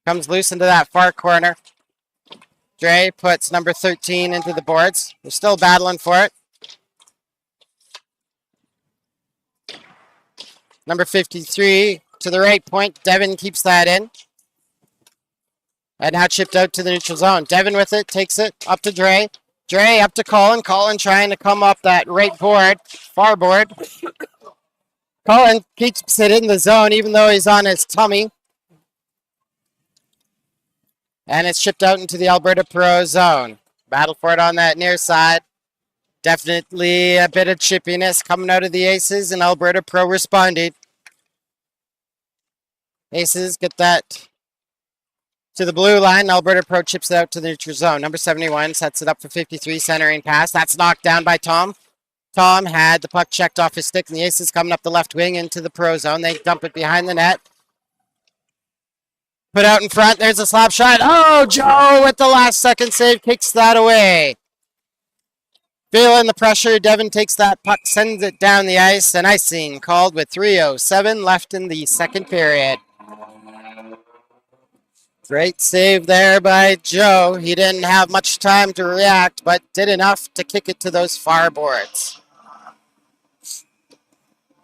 Comes loose into that far corner. Dre puts number 13 into the boards. They're still battling for it. Number 53 to the right point. Devin keeps that in. And now chipped out to the neutral zone. Devin with it, takes it up to Dre. Dre up to Colin. Colin trying to come up that right board, far board. Colin keeps it in the zone even though he's on his tummy. And it's shipped out into the Alberta Pro zone. Battle for it on that near side. Definitely a bit of chippiness coming out of the Aces, and Alberta Pro responded. Aces get that to the blue line. Alberta Pro chips it out to the neutral zone. Number 71 sets it up for 53, centering pass. That's knocked down by Tom. Tom had the puck checked off his stick, and the Aces coming up the left wing into the Pro zone. They dump it behind the net. Put out in front. There's a slap shot. Oh, Joe with the last second save kicks that away. Feeling the pressure, Devin takes that puck, sends it down the ice, and icing called with 3:07 left in the second period. Great save there by Joe. He didn't have much time to react, but did enough to kick it to those far boards.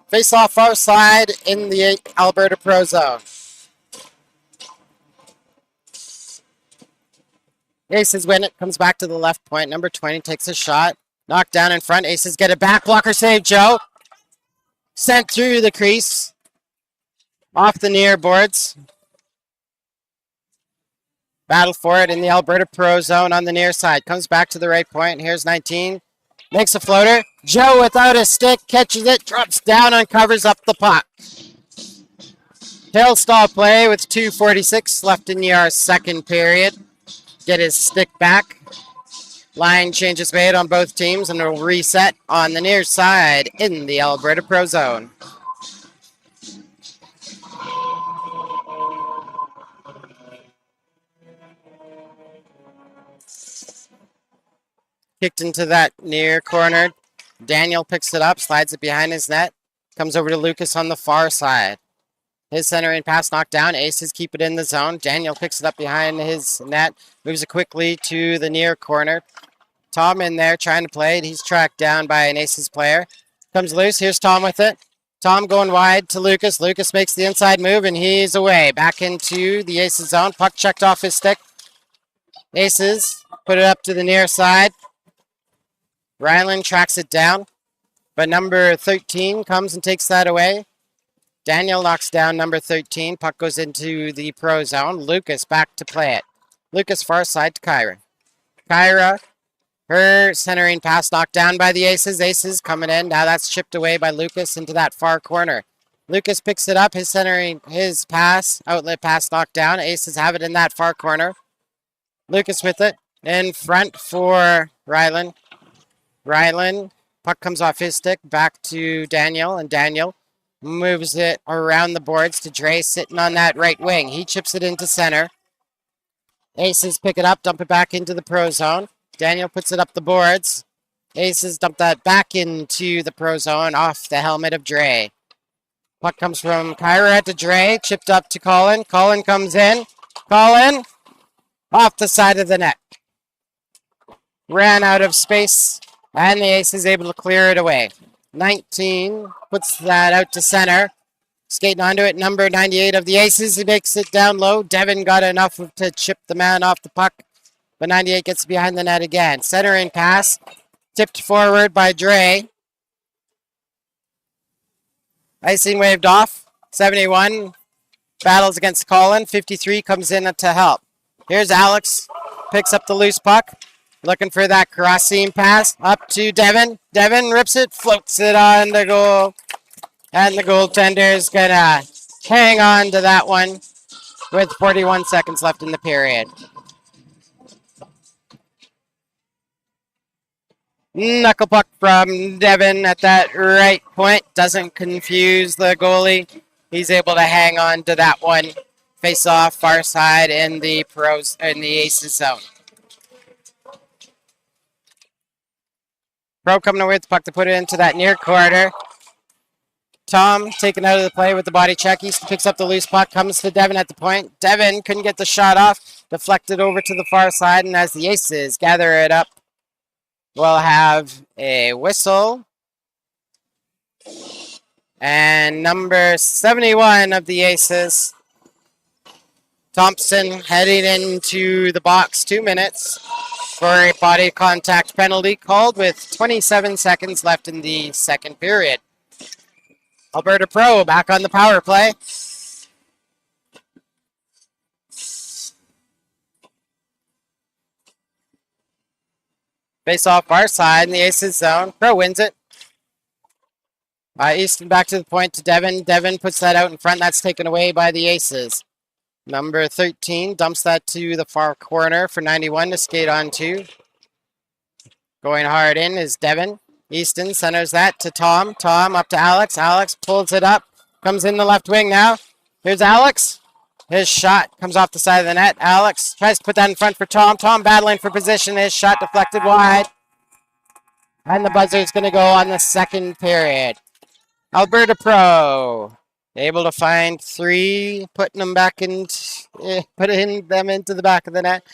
Face off far side in the Alberta Pro zone. Aces win it, comes back to the left point. Number 20 takes a shot. Knocked down in front. Aces get it back. Blocker save, Joe. Sent through the crease. Off the near boards. Battle for it in the Alberta Pro zone on the near side. Comes back to the right point. Here's 19. Makes a floater. Joe without a stick. Catches it. Drops down and covers up the puck. Tail stall play with 2:46 left in your second period. Get his stick back. Line changes made on both teams and it'll reset on the near side in the Alberta Pro Zone. Kicked into that near corner. Daniel picks it up, slides it behind his net, comes over to Lucas on the far side. His centering pass knocked down. Aces keep it in the zone. Daniel picks it up behind his net, moves it quickly to the near corner. Tom in there trying to play it. He's tracked down by an Aces player. Comes loose. Here's Tom with it. Tom going wide to Lucas. Lucas makes the inside move and he's away. Back into the Aces zone. Puck checked off his stick. Aces put it up to the near side. Ryland tracks it down, but number 13 comes and takes that away. Daniel knocks down number 13. Puck goes into the pro zone. Lucas back to play it. Lucas far side to Kyra. Kyra, her centering pass knocked down by the Aces. Aces coming in. Now that's chipped away by Lucas into that far corner. Lucas picks it up. His pass, outlet pass knocked down. Aces have it in that far corner. Lucas with it. In front for Ryland. Ryland, puck comes off his stick, back to Daniel, and Daniel moves it around the boards to Dre sitting on that right wing. He chips it into center. Aces pick it up, dump it back into the pro zone. Daniel puts it up the boards. Aces dump that back into the pro zone off the helmet of Dre. Puck comes from Kyra to Dre, chipped up to Colin. Colin comes in. Colin off the side of the net. Ran out of space. And the Ace is able to clear it away. 19 puts that out to center. Skating onto it, number 98 of the Aces. He makes it down low. Devin got enough to chip the man off the puck. But 98 gets behind the net again. Centering pass. Tipped forward by Dre. Icing waved off. 71 battles against Colin. 53 comes in to help. Here's Alex. Picks up the loose puck. Looking for that cross seam pass up to Devin. Devin rips it, floats it on the goal. And the goaltender is going to hang on to that one with 41 seconds left in the period. Knuckle puck from Devin at that right point. Doesn't confuse the goalie. He's able to hang on to that one. Face off far side in the Aces zone. Pro coming away with the puck to put it into that near corner. Tom taken out of the play with the body check. He picks up the loose puck, comes to Devin at the point. Devin couldn't get the shot off. Deflected over to the far side, and as the Aces gather it up, we'll have a whistle. And number 71 of the Aces, Thompson, heading into the box. 2 minutes for a body contact penalty called with 27 seconds left in the second period. Alberta Pro back on the power play. Face off far side in the Aces zone. Pro wins it. Easton back to the point to Devin. Devin puts that out in front. That's taken away by the Aces. Number 13 dumps that to the far corner for 91 to skate on to. Going hard in is Devin. Easton centers that to Tom. Tom up to Alex. Alex pulls it up. Comes in the left wing now. Here's Alex. His shot comes off the side of the net. Alex tries to put that in front for Tom. Tom battling for position. His shot deflected wide. And the buzzer is going to go on the second period. Alberta Pro able to find 3, putting them back in, putting them into the back of the net.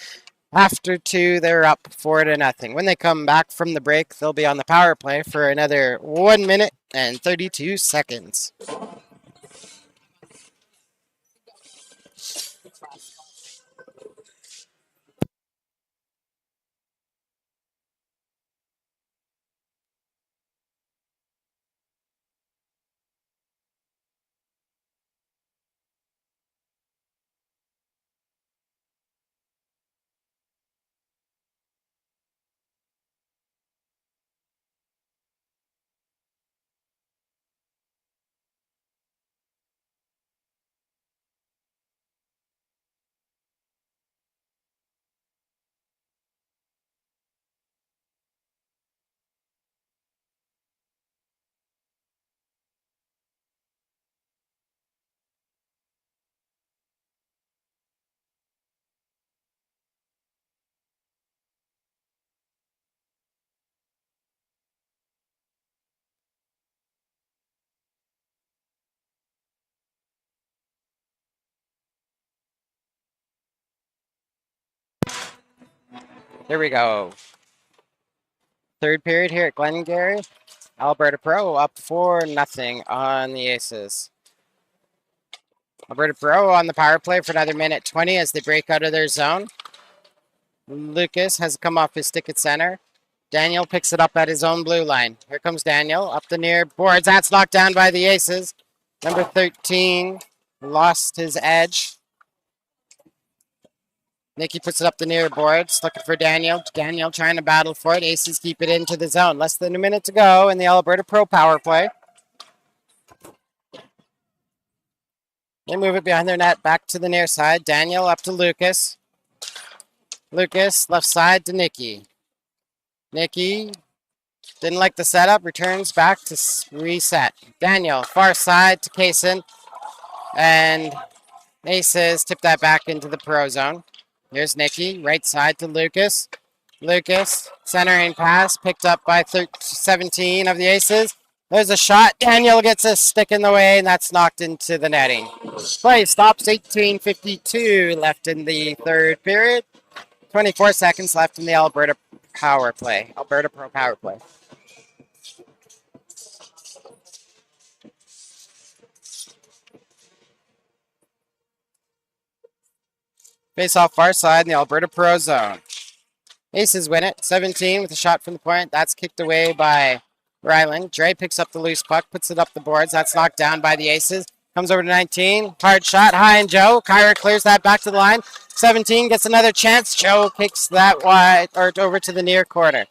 After 2, they're up 4-0. When they come back from the break, they'll be on the power play for another 1 minute and 32 seconds. Here we go. Third period here at Glengarry. Alberta Pro up 4-0 on the Aces. Alberta Pro on the power play for another minute 20 as they break out of their zone. Lucas has come off his stick at center. Daniel picks it up at his own blue line. Here comes Daniel up the near boards. That's knocked down by the Aces. Number 13 lost his edge. Nicky puts it up the near boards, looking for Daniel. Daniel trying to battle for it. Aces keep it into the zone. Less than a minute to go in the Alberta Pro power play. They move it behind their net, back to the near side. Daniel up to Lucas. Lucas, left side to Nicky. Nicky didn't like the setup, returns back to reset. Daniel, far side to Kaysen. And Aces tip that back into the pro zone. Here's Nicky, right side to Lucas. Lucas, centering pass, picked up by 17 of the Aces. There's a shot. Daniel gets a stick in the way, and that's knocked into the netting. Play stops, 18:52 left in the third period. 24 seconds left in the Alberta power play. Alberta Pro power play. Face off far side in the Alberta Pro zone. Aces win it, 17 with a shot from the point. That's kicked away by Ryland. Dre picks up the loose puck, puts it up the boards. That's knocked down by the Aces. Comes over to 19. Hard shot, high and Joe. Kyra clears that back to the line. 17 gets another chance. Joe kicks that wide or over to the near corner.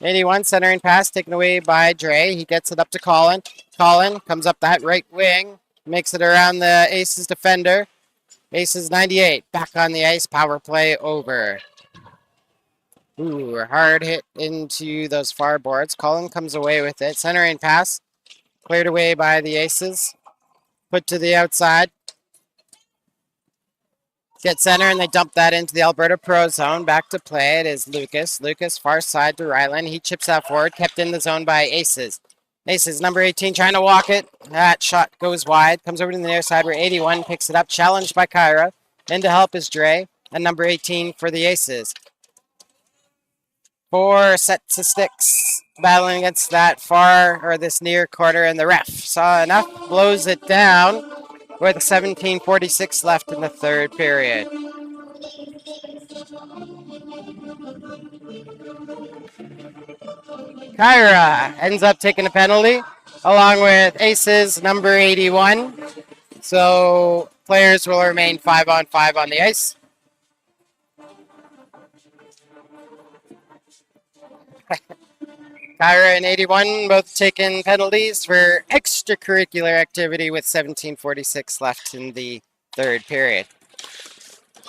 81 centering pass taken away by Dre. He gets it up to Colin. Colin comes up that right wing, makes it around the Aces defender. Aces 98 back on the ice. Power play over. Ooh, hard hit into those far boards. Colin comes away with it. Centering pass. Cleared away by the Aces. Put to the outside. Get center, and they dump that into the Alberta Pro zone. Back to play. It is Lucas. Lucas, far side to Ryland. He chips that forward. Kept in the zone by Aces. Aces, number 18, trying to walk it. That shot goes wide. Comes over to the near side where 81 picks it up. Challenged by Kyra. In to help is Dre. And number 18 for the Aces. 4 sets of sticks battling against that far or this near corner, and the ref saw enough, blows it down with 17:46 left in the third period. Kyra ends up taking a penalty along with Aces number 81. So players will remain 5-on-5 on the ice. Kyra and 81 both taking penalties for extracurricular activity with 17:46 left in the third period.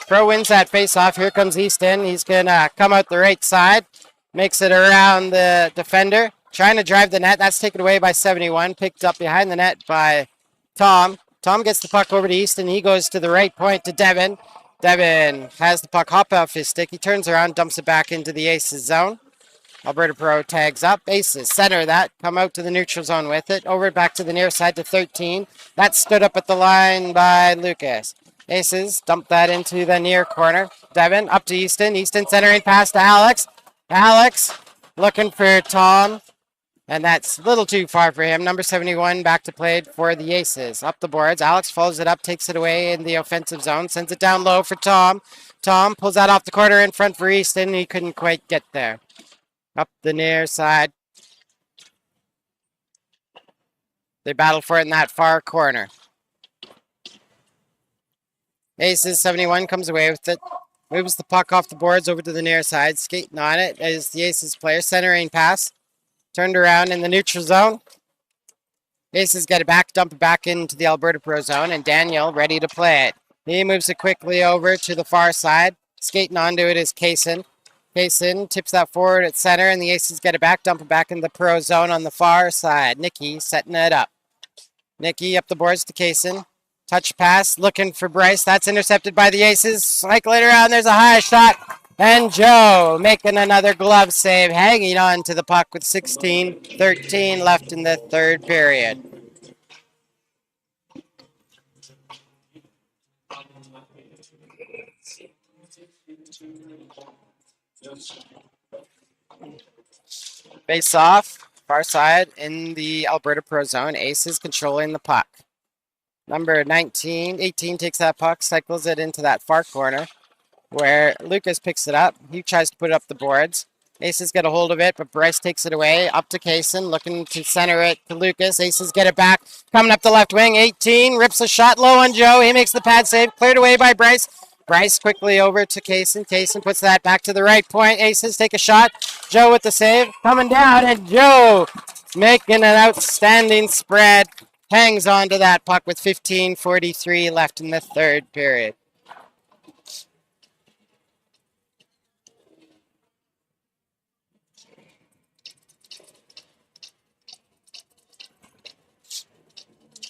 Pro wins that face-off. Here comes Easton. He's going to come out the right side. Makes it around the defender. Trying to drive the net. That's taken away by 71. Picked up behind the net by Tom. Tom gets the puck over to Easton. He goes to the right point to Devin. Devin has the puck hop off his stick. He turns around, dumps it back into the Aces zone. Alberta Pro tags up. Aces center that. Come out to the neutral zone with it. Over back to the near side to 13. That stood up at the line by Lucas. Aces dump that into the near corner. Devin up to Easton. Easton centering pass to Alex. Alex looking for Tom. And that's a little too far for him. Number 71 back to play for the Aces. Up the boards. Alex follows it up, takes it away in the offensive zone. Sends it down low for Tom. Tom pulls that off the corner in front for Easton. He couldn't quite get there. Up the near side. They battle for it in that far corner. Aces 71 comes away with it. Moves the puck off the boards over to the near side. Skating on it is the Aces player. Centering pass. Turned around in the neutral zone. Aces get it back, dump it back into the Alberta Pro zone, and Daniel ready to play it. He moves it quickly over to the far side. Skating onto it is Kaysen. Kaysen tips that forward at center, and the Aces get it back, dump it back in the Pro zone on the far side. Nicky setting it up. Nicky up the boards to Kaysen. Touch pass, looking for Bryce. That's intercepted by the Aces. Cycle it around, there's a high shot. And Joe making another glove save, hanging on to the puck with 16:13 left in the third period. Face off, far side in the Alberta Pro Zone. Aces controlling the puck. Number 19, 18 takes that puck, cycles it into that far corner where Lucas picks it up. He tries to put it up the boards. Aces get a hold of it, but Bryce takes it away. Up to Kaysen, looking to center it to Lucas. Aces get it back. Coming up the left wing, 18, rips a shot low on Joe. He makes the pad save, cleared away by Bryce. Bryce quickly over to Kaysen. Kaysen puts that back to the right point. Aces take a shot. Joe with the save, coming down, and Joe making an outstanding spread. Hangs on to that puck with 15:43 left in the third period.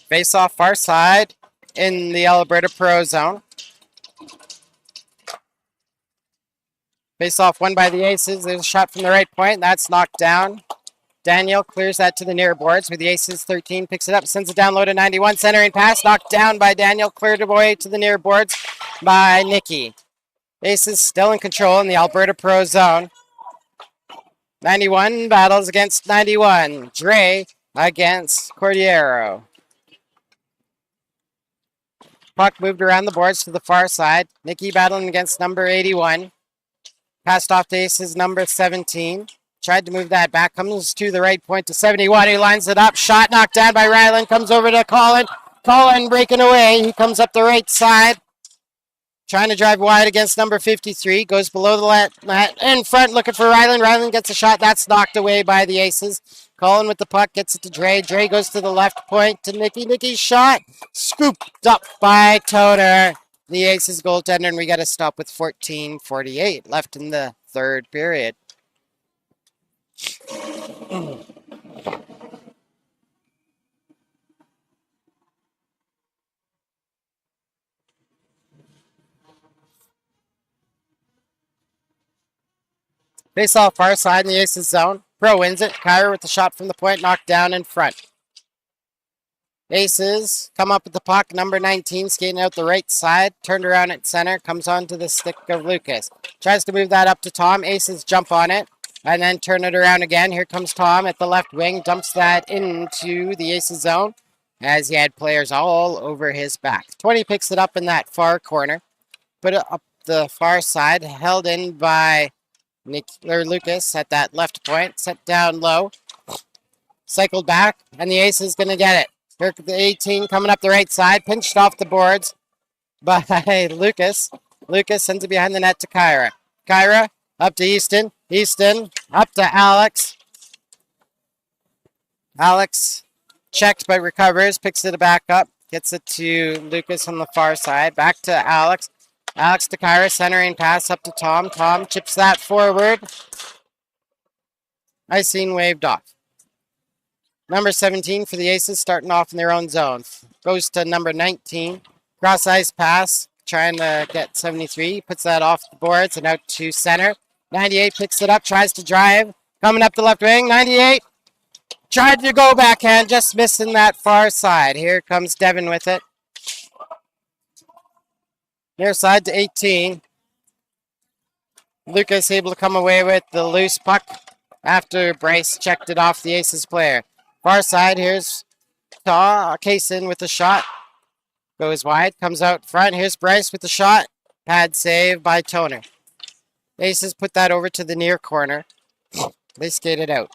Face off far side in the Alberta Pro Zone. Face off won by the Aces. There's a shot from the right point. That's knocked down. Daniel clears that to the near boards with the Aces. 13 picks it up, sends it down low to 91. Centering pass knocked down by Daniel. Cleared away to the near boards by Nicky. Aces still in control in the Alberta Pro Zone. 91 battles against 91. Dre against Cordiero. Puck moved around the boards to the far side. Nicky battling against number 81. Passed off to Aces number 17. Tried to move that back. Comes to the right point to 71. He lines it up. Shot knocked down by Ryland. Comes over to Colin. Colin breaking away. He comes up the right side. Trying to drive wide against number 53. Goes below the net. In front looking for Ryland. Ryland gets a shot. That's knocked away by the Aces. Colin with the puck. Gets it to Dre. Dre goes to the left point to Nicky. Nicky's shot. Scooped up by Toner. The Aces goaltender. And we got to stop with 14:48 left in the third period. Face off far side in the Aces zone. Pro wins it. Kyra with the shot from the point, knocked down in front. Aces come up with the puck. Number 19 skating out the right side. Turned around at center. Comes onto the stick of Lucas. Tries to move that up to Tom. Aces jump on it and then turn it around again. Here comes Tom at the left wing. Dumps that into the Aces zone as he had players all over his back. 20 picks it up in that far corner. Put it up the far side. Held in by Lucas at that left point. Set down low. Cycled back. And the Ace is going to get it. Here the 18 coming up the right side. Pinched off the boards by Lucas. Lucas sends it behind the net to Kyra. Kyra up to Easton. Easton up to Alex. Alex checked but recovers. Picks it back up. Gets it to Lucas on the far side. Back to Alex. Alex to Kyra. Centering pass up to Tom. Tom chips that forward. Icing waved off. Number 17 for the Aces starting off in their own zone. Goes to number 19. Cross ice pass. Trying to get 73. Puts that off the boards and out to center. 98 picks it up. Tries to drive. Coming up the left wing. 98. Tried to go backhand. Just missing that far side. Here comes Devin with it. Near side to 18. Lucas able to come away with the loose puck after Bryce checked it off the Aces player. Far side, here's Kaysen with the shot. Goes wide, comes out front. Here's Bryce with the shot. Pad save by Toner. Aces put that over to the near corner. They skated out.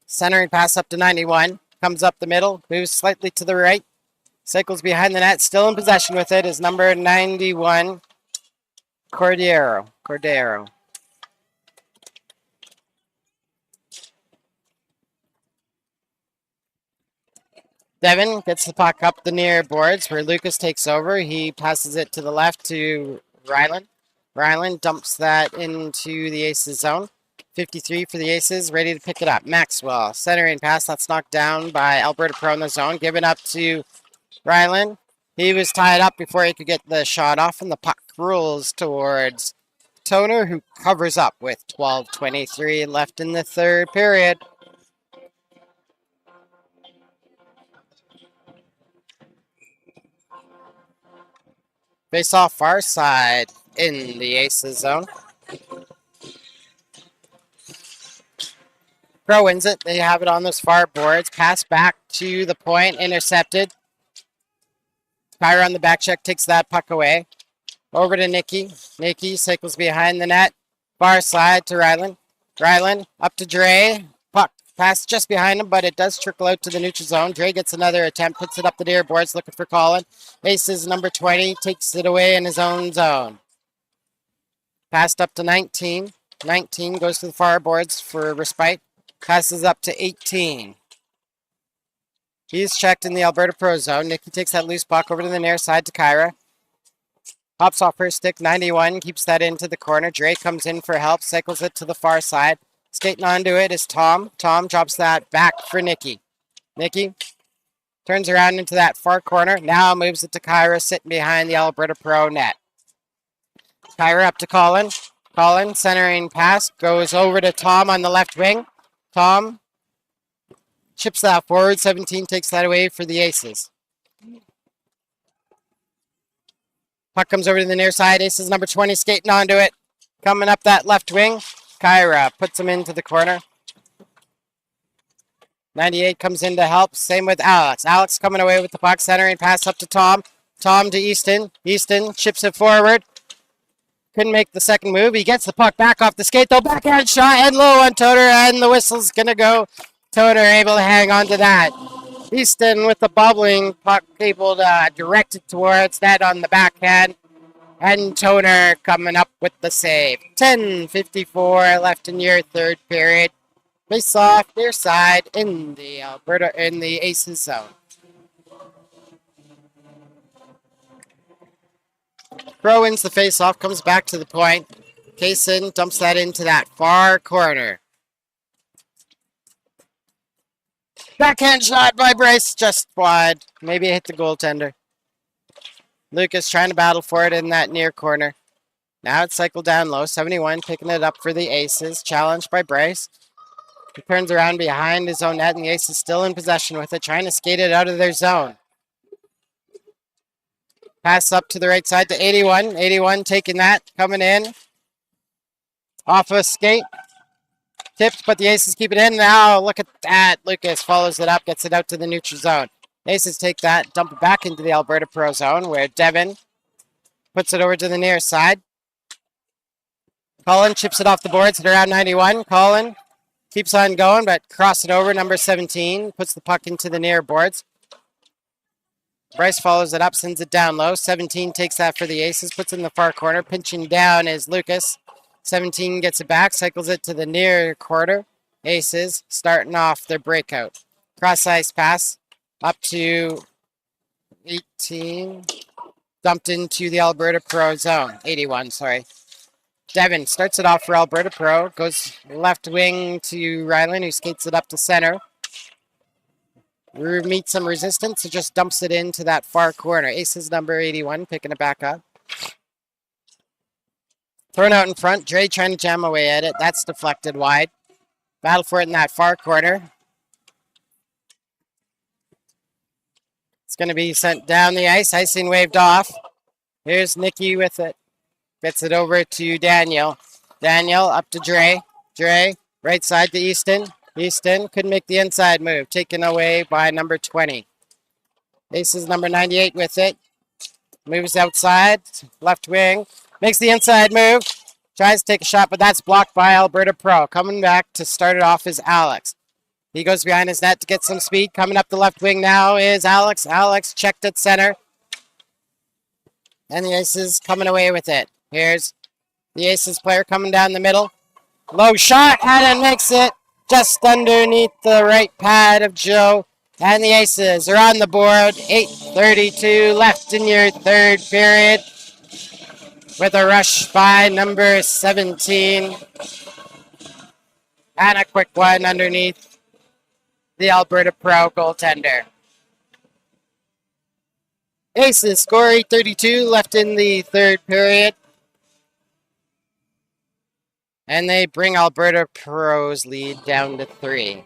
Centering pass up to 91. Comes up the middle, moves slightly to the right. Cycles behind the net, still in possession with it is number 91, Cordiero. Devin gets the puck up the near boards where Lucas takes over. He passes it to the left to Ryland. Ryland dumps that into the Aces zone. 53 for the Aces, ready to pick it up. Maxwell, centering pass, that's knocked down by Alberta Pro in the zone. Given up to Ryland. He was tied up before he could get the shot off, and the puck rolls towards Toner, who covers up with 12:23 left in the third period. Face off far side in the Aces zone. Pro wins it. They have it on those far boards. Pass back to the point. Intercepted. Kyra on the back check takes that puck away. Over to Nikki. Nikki cycles behind the net. Far side to Ryland. Ryland up to Dre. Puck pass just behind him, but it does trickle out to the neutral zone. Dre gets another attempt, puts it up the near boards, looking for Colin. Aces number 20, takes it away in his own zone. Passed up to 19. 19 goes to the far boards for respite. Passes up to 18. He's checked in the Alberta Pro zone. Nikki takes that loose puck over to the near side to Kyra. Hops off her stick, 91, keeps that into the corner. Dre comes in for help, cycles it to the far side. Skating onto it is Tom. Tom drops that back for Nikki. Nikki turns around into that far corner. Now moves it to Kyra, sitting behind the Alberta Pro net. Kyra up to Colin. Colin, centering pass, goes over to Tom on the left wing. Tom chips that forward. 17 takes that away for the Aces. Puck comes over to the near side. Aces number 20 skating onto it. Coming up that left wing. Kyra puts him into the corner. 98 comes in to help. Same with Alex. Alex coming away with the puck. Centering pass up to Tom. Tom to Easton. Easton chips it forward. Couldn't make the second move. He gets the puck back off the skate, though. Backhand shot and low on Toter, and the whistle's going to go. Toter able to hang on to that. Easton with the bubbling puck able to direct it towards that on the backhand. And Toner coming up with the save. 10:54 left in your third period. Face off their side in the Aces zone. Pro wins the face-off, comes back to the point. Kaysen dumps that into that far corner. Backhand shot by Bryce, just wide. Maybe hit the goaltender. Lucas trying to battle for it in that near corner. Now it's cycled down low. 71 picking it up for the Aces. Challenged by Bryce. He turns around behind his own net, and the Aces still in possession with it, trying to skate it out of their zone. Pass up to the right side to 81. 81 taking that, coming in. Off a skate. Tipped, but the Aces keep it in. Now look at that. Lucas follows it up, gets it out to the neutral zone. Aces take that, dump it back into the Alberta Pro zone, where Devin puts it over to the near side. Colin chips it off the boards at around 91. Colin keeps on going, but cross it over. Number 17 puts the puck into the near boards. Bryce follows it up, sends it down low. 17 takes that for the Aces, puts it in the far corner. Pinching down is Lucas. 17 gets it back, cycles it to the near quarter. Aces starting off their breakout. Cross-ice pass up to 18. Dumped into the Alberta Pro zone. 81, sorry. Devin starts it off for Alberta Pro. Goes left wing to Ryland, who skates it up to center. Meets some resistance, so just dumps it into that far corner. Aces number 81 picking it back up. Thrown out in front. Dre trying to jam away at it. That's deflected wide. Battle for it in that far corner. It's going to be sent down the ice. Icing waved off. Here's Nikki with it. Gets it over to Daniel. Daniel up to Dre. Dre, right side to Easton. Easton couldn't make the inside move. Taken away by number 20. Aces number 98 with it. Moves outside. Left wing. Makes the inside move. Tries to take a shot, but that's blocked by Alberta Pro. Coming back to start it off is Alex. He goes behind his net to get some speed. Coming up the left wing now is Alex. Alex checked at center. And the Aces coming away with it. Here's the Aces player coming down the middle. Low shot. Adam makes it just underneath the right pad of Joe. And the Aces are on the board. 8:32 left in your third period. With a rush by number 17. And a quick one underneath the Alberta Pro goaltender. Aces score 8:32 left in the third period. And they bring Alberta Pro's lead down to 3.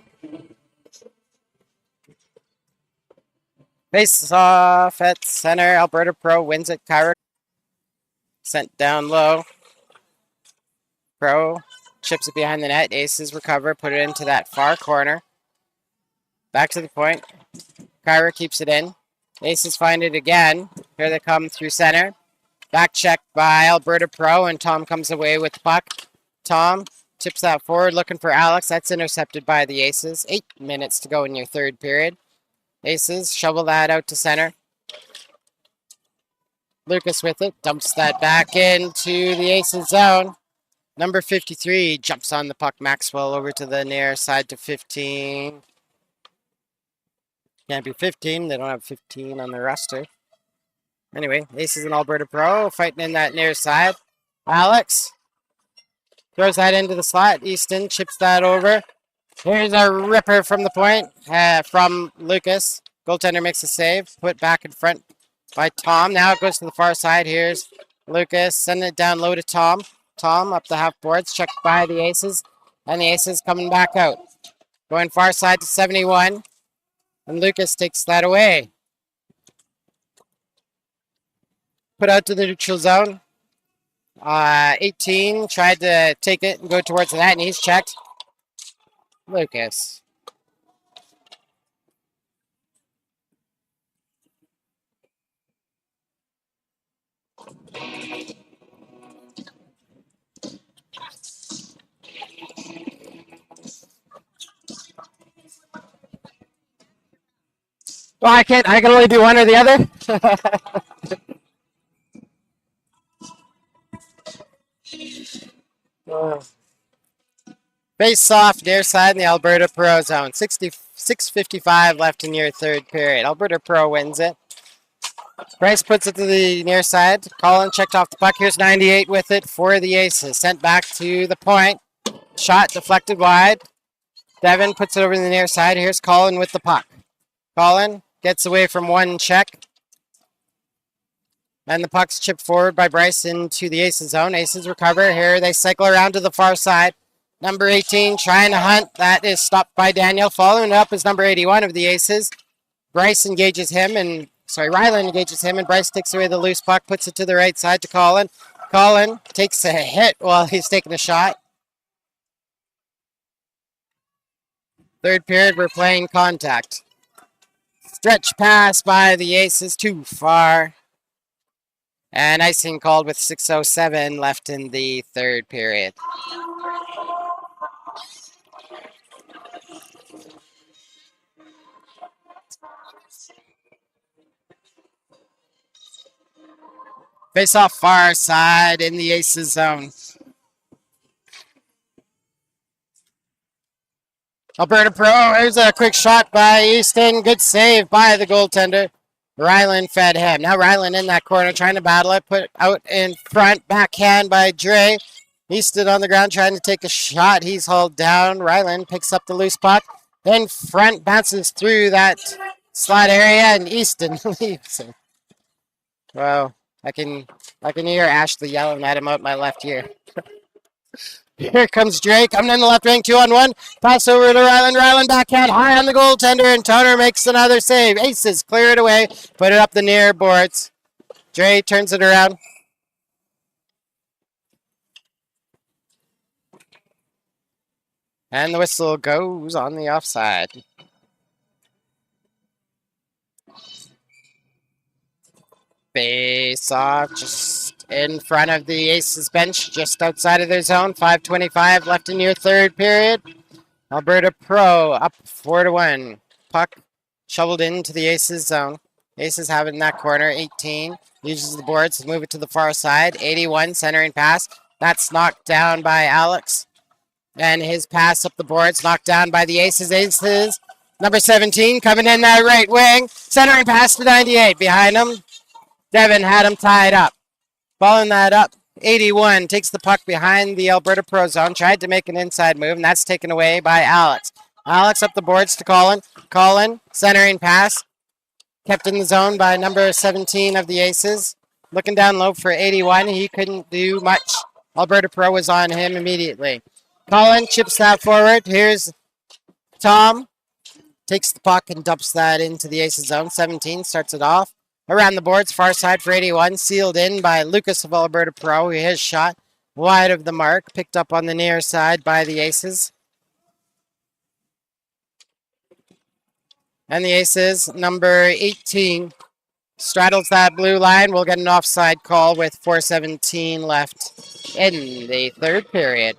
Face off at center. Alberta Pro wins it. Kyra sent down low. Pro chips it behind the net. Aces recover, put it into that far corner. Back to the point. Kyra keeps it in. Aces find it again. Here they come through center. Back check by Alberta Pro, and Tom comes away with the puck. Tom tips that forward, looking for Alex. That's intercepted by the Aces. 8 minutes to go in your third period. Aces shovel that out to center. Lucas with it, dumps that back into the Aces zone. Number 53 jumps on the puck. Maxwell over to the near side to 15. Can't be 15. They don't have 15 on their roster. Anyway, Aces and Alberta Pro fighting in that near side. Alex throws that into the slot. Easton chips that over. Here's a ripper from the point from Lucas. Goaltender makes a save. Put back in front by Tom. Now it goes to the far side. Here's Lucas. Sending it down low to Tom. Tom up the half boards. Checked by the Aces. And the Aces coming back out. Going far side to 71. And Lucas takes that away. Put out to the neutral zone. 18 tried to take it and go towards the net, and he's checked. Lucas. Well, I can only do one or the other. Face off near side in the Alberta Pro zone. 6:55 left in your third period. Alberta Pro wins it. Bryce puts it to the near side. Colin checked off the puck. Here's 98 with it for the Aces. Sent back to the point. Shot deflected wide. Devin puts it over the near side. Here's Colin with the puck. Colin gets away from one check. And the puck's chipped forward by Bryce into the Aces zone. Aces recover. Here they cycle around to the far side. Number 18 trying to hunt. That is stopped by Daniel. Following it up is number 81 of the Aces. Bryce engages him, and Ryland engages him, and Bryce takes away the loose puck, puts it to the right side to Colin. Colin takes a hit while he's taking a shot. Third period, we're playing contact. Stretch pass by the Aces, too far. And icing called with 6:07 left in the third period. Face off far side in the Aces zone. Alberta Pro, here's a quick shot by Easton. Good save by the goaltender. Ryland fed him. Now Ryland in that corner trying to battle it. Put out in front. Backhand by Dre. He stood on the ground trying to take a shot. He's hauled down. Ryland picks up the loose puck. In front, bounces through that slot area, and Easton leaves him. Wow. I can hear Ashley yelling at him out my left ear. Here comes Drake. Coming in the left wing, 2-on-1. Pass over to Ryland. Ryland backhand high on the goaltender, and Toner makes another save. Aces clear it away. Put it up the near boards. Dre turns it around. And the whistle goes on the offside. Face off just in front of the Aces bench, just outside of their zone. 5:25 left in your third period. Alberta Pro up 4-1. Puck shoveled into the Aces zone. Aces have it in that corner. 18 uses the boards to move it to the far side. 81 centering pass. That's knocked down by Alex. And his pass up the boards knocked down by the Aces. Aces. Number 17 coming in that right wing. Centering pass to 98 behind him. Devin had him tied up. Following that up, 81 takes the puck behind the Alberta Pro zone. Tried to make an inside move, and that's taken away by Alex. Alex up the boards to Colin. Colin, centering pass. Kept in the zone by number 17 of the Aces. Looking down low for 81. He couldn't do much. Alberta Pro was on him immediately. Colin chips that forward. Here's Tom. Takes the puck and dumps that into the Aces zone. 17 starts it off. Around the boards, far side for 81, sealed in by Lucas of Alberta Pro. His shot wide of the mark, picked up on the near side by the Aces. And the Aces, number 18, straddles that blue line. We'll get an offside call with 4:17 left in the third period.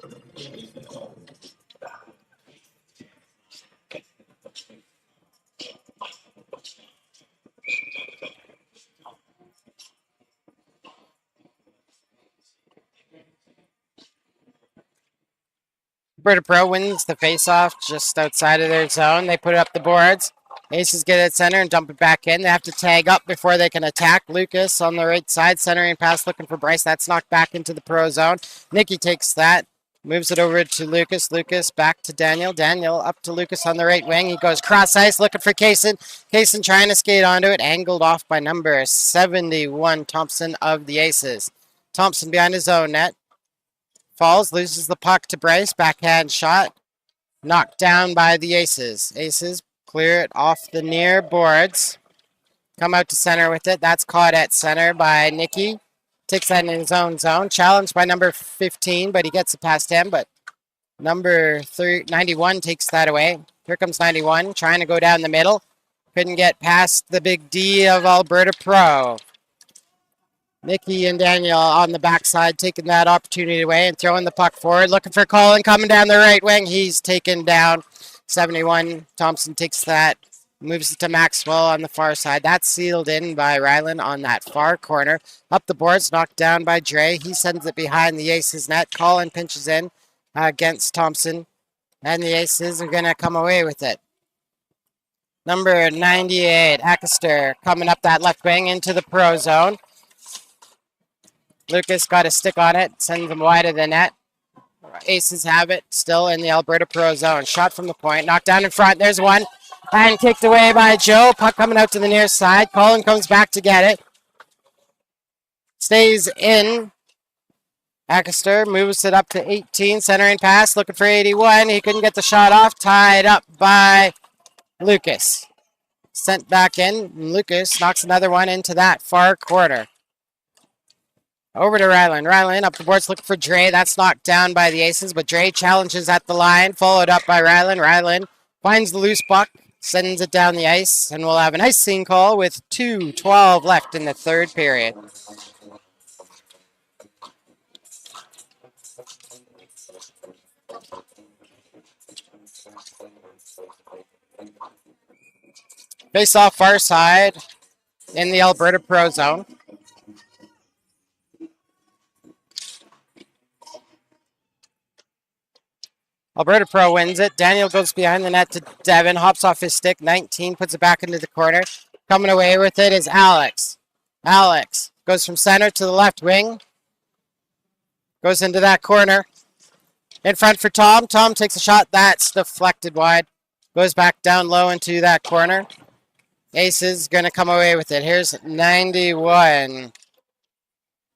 Alberta Pro wins the faceoff just outside of their zone. They put up the boards. Aces get it center and dump it back in. They have to tag up before they can attack. Lucas on the right side, centering pass looking for Bryce. That's knocked back into the Pro zone. Nikki takes that, moves it over to Lucas. Lucas back to Daniel. Daniel up to Lucas on the right wing. He goes cross ice looking for Kaysen. Kaysen trying to skate onto it. Angled off by number 71, Thompson of the Aces. Thompson behind his own net. Falls, loses the puck to Bryce. Backhand shot. Knocked down by the Aces. Aces clear it off the near boards. Come out to center with it. That's caught at center by Nicky. Takes that in his own zone. Challenged by number 15, but he gets it past him. But number 91 takes that away. Here comes 91, trying to go down the middle. Couldn't get past the big D of Alberta Pro. Nikki and Daniel on the backside taking that opportunity away and throwing the puck forward. Looking for Colin coming down the right wing. He's taken down. 71. Thompson takes that. Moves it to Maxwell on the far side. That's sealed in by Ryland on that far corner. Up the boards, knocked down by Dre. He sends it behind the Aces net. Colin pinches in against Thompson. And the Aces are going to come away with it. Number 98, Ackister, coming up that left wing into the Pro zone. Lucas got a stick on it, sends him wide of the net. Aces have it, still in the Alberta Pro zone. Shot from the point, knocked down in front. There's one, and kicked away by Joe. Puck coming out to the near side. Colin comes back to get it. Stays in. Ackister moves it up to 18, centering pass, looking for 81. He couldn't get the shot off, tied up by Lucas. Sent back in, and Lucas knocks another one into that far corner. Over to Ryland. Ryland up the boards looking for Dre. That's knocked down by the Aces, but Dre challenges at the line, followed up by Ryland. Ryland finds the loose puck, sends it down the ice, and we'll have an icing call with 2:12 left in the third period. Face off far side in the Alberta Pro zone. Alberta Pro wins it. Daniel goes behind the net to Devin, hops off his stick. 19 puts it back into the corner. Coming away with it is Alex. Alex goes from center to the left wing. Goes into that corner. In front for Tom. Tom takes a shot. That's deflected wide. Goes back down low into that corner. Ace is going to come away with it. Here's 91.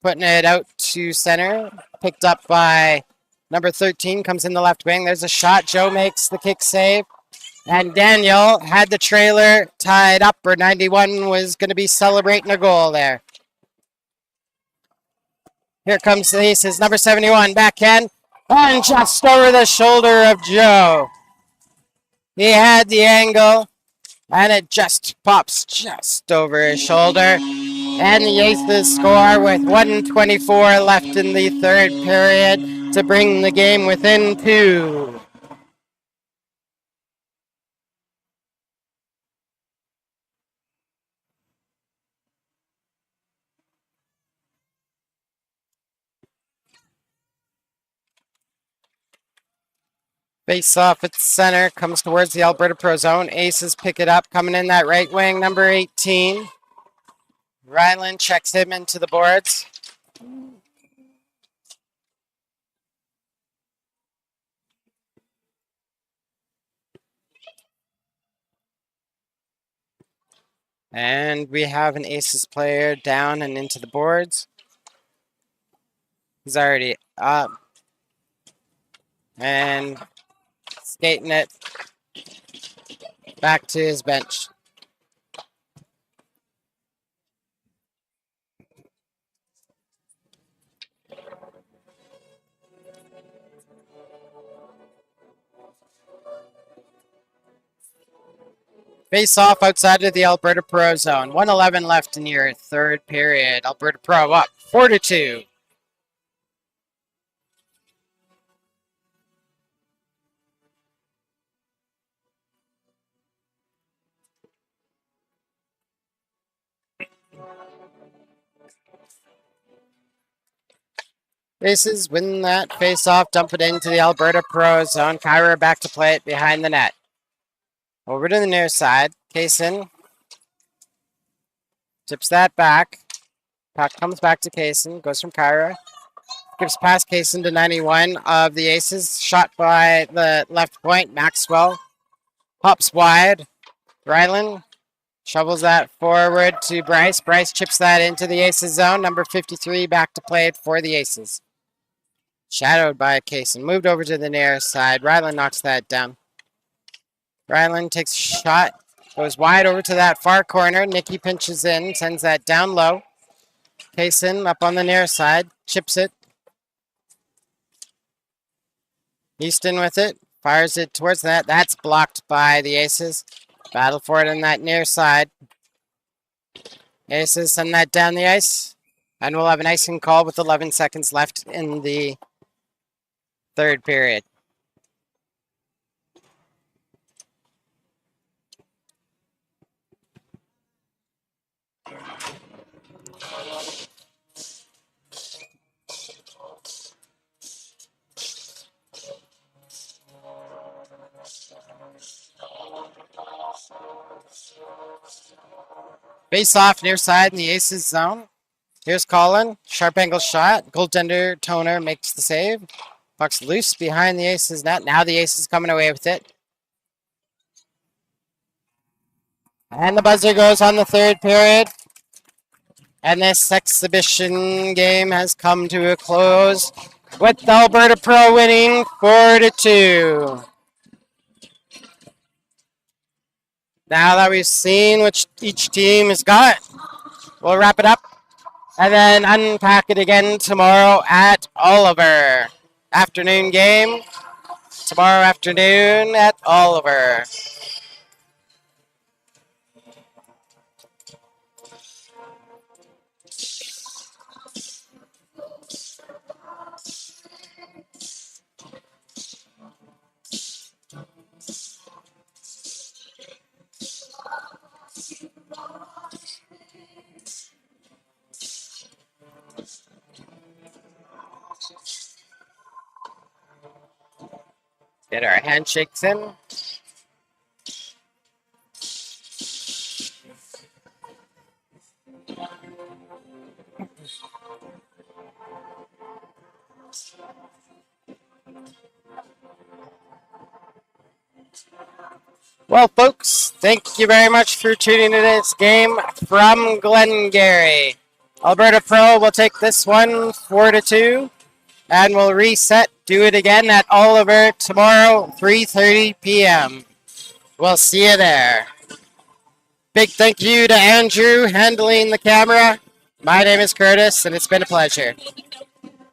Putting it out to center. Picked up by number 13. Comes in the left wing. There's a shot. Joe makes the kick save. And Daniel had the trailer tied up, or 91 was going to be celebrating a goal there. Here comes the Aces. Number 71. Backhand. And just over the shoulder of Joe. He had the angle. And it just pops just over his shoulder. And the Aces score with 1:24 left in the third period to bring the game within 2. Face off at the center, comes towards the Alberta Pro zone. Aces pick it up, coming in that right wing, number 18. Ryland checks him into the boards. And we have an Aces player down and into the boards. He's already up. And skating it back to his bench. Face off outside of the Alberta Pro zone. 1:11 left in your third period. Alberta Pro up 4-2. Aces win that face off, dump it into the Alberta Pro zone. Kyra back to play it behind the net. Over to the near side. Kaysen tips that back. Puck comes back to Kaysen. Goes from Kyra. Gives past Kaysen to 91 of the Aces. Shot by the left point. Maxwell hops wide. Ryland shovels that forward to Bryce. Bryce chips that into the Aces zone. Number 53 back to play it for the Aces. Shadowed by Kaysen. Moved over to the near side. Ryland knocks that down. Ryland takes a shot. Goes wide over to that far corner. Nikki pinches in. Sends that down low. Kaysen up on the near side. Chips it. Easton with it. Fires it towards that. That's blocked by the Aces. Battle for it on that near side. Aces send that down the ice. And we'll have an icing call with 11 seconds left in the third period. Face off near side in the Aces zone. Here's Colin. Sharp angle shot. Goaltender Toner makes the save. Puck's loose behind the Aces net. Now the Aces coming away with it. And the buzzer goes on the third period. And this exhibition game has come to a close with Alberta Pro winning 4-2. Now that we've seen which each team has got, we'll wrap it up and then unpack it again tomorrow at Oliver. Afternoon game tomorrow afternoon at Oliver. Get our handshakes in. Well, folks, thank you very much for tuning in this game from Glengarry. Alberta Pro will take this one 4-2, and we'll reset, do it again at Oliver tomorrow, 3:30 p.m. We'll see you there. Big thank you to Andrew handling the camera. My name is Curtis, and it's been a pleasure.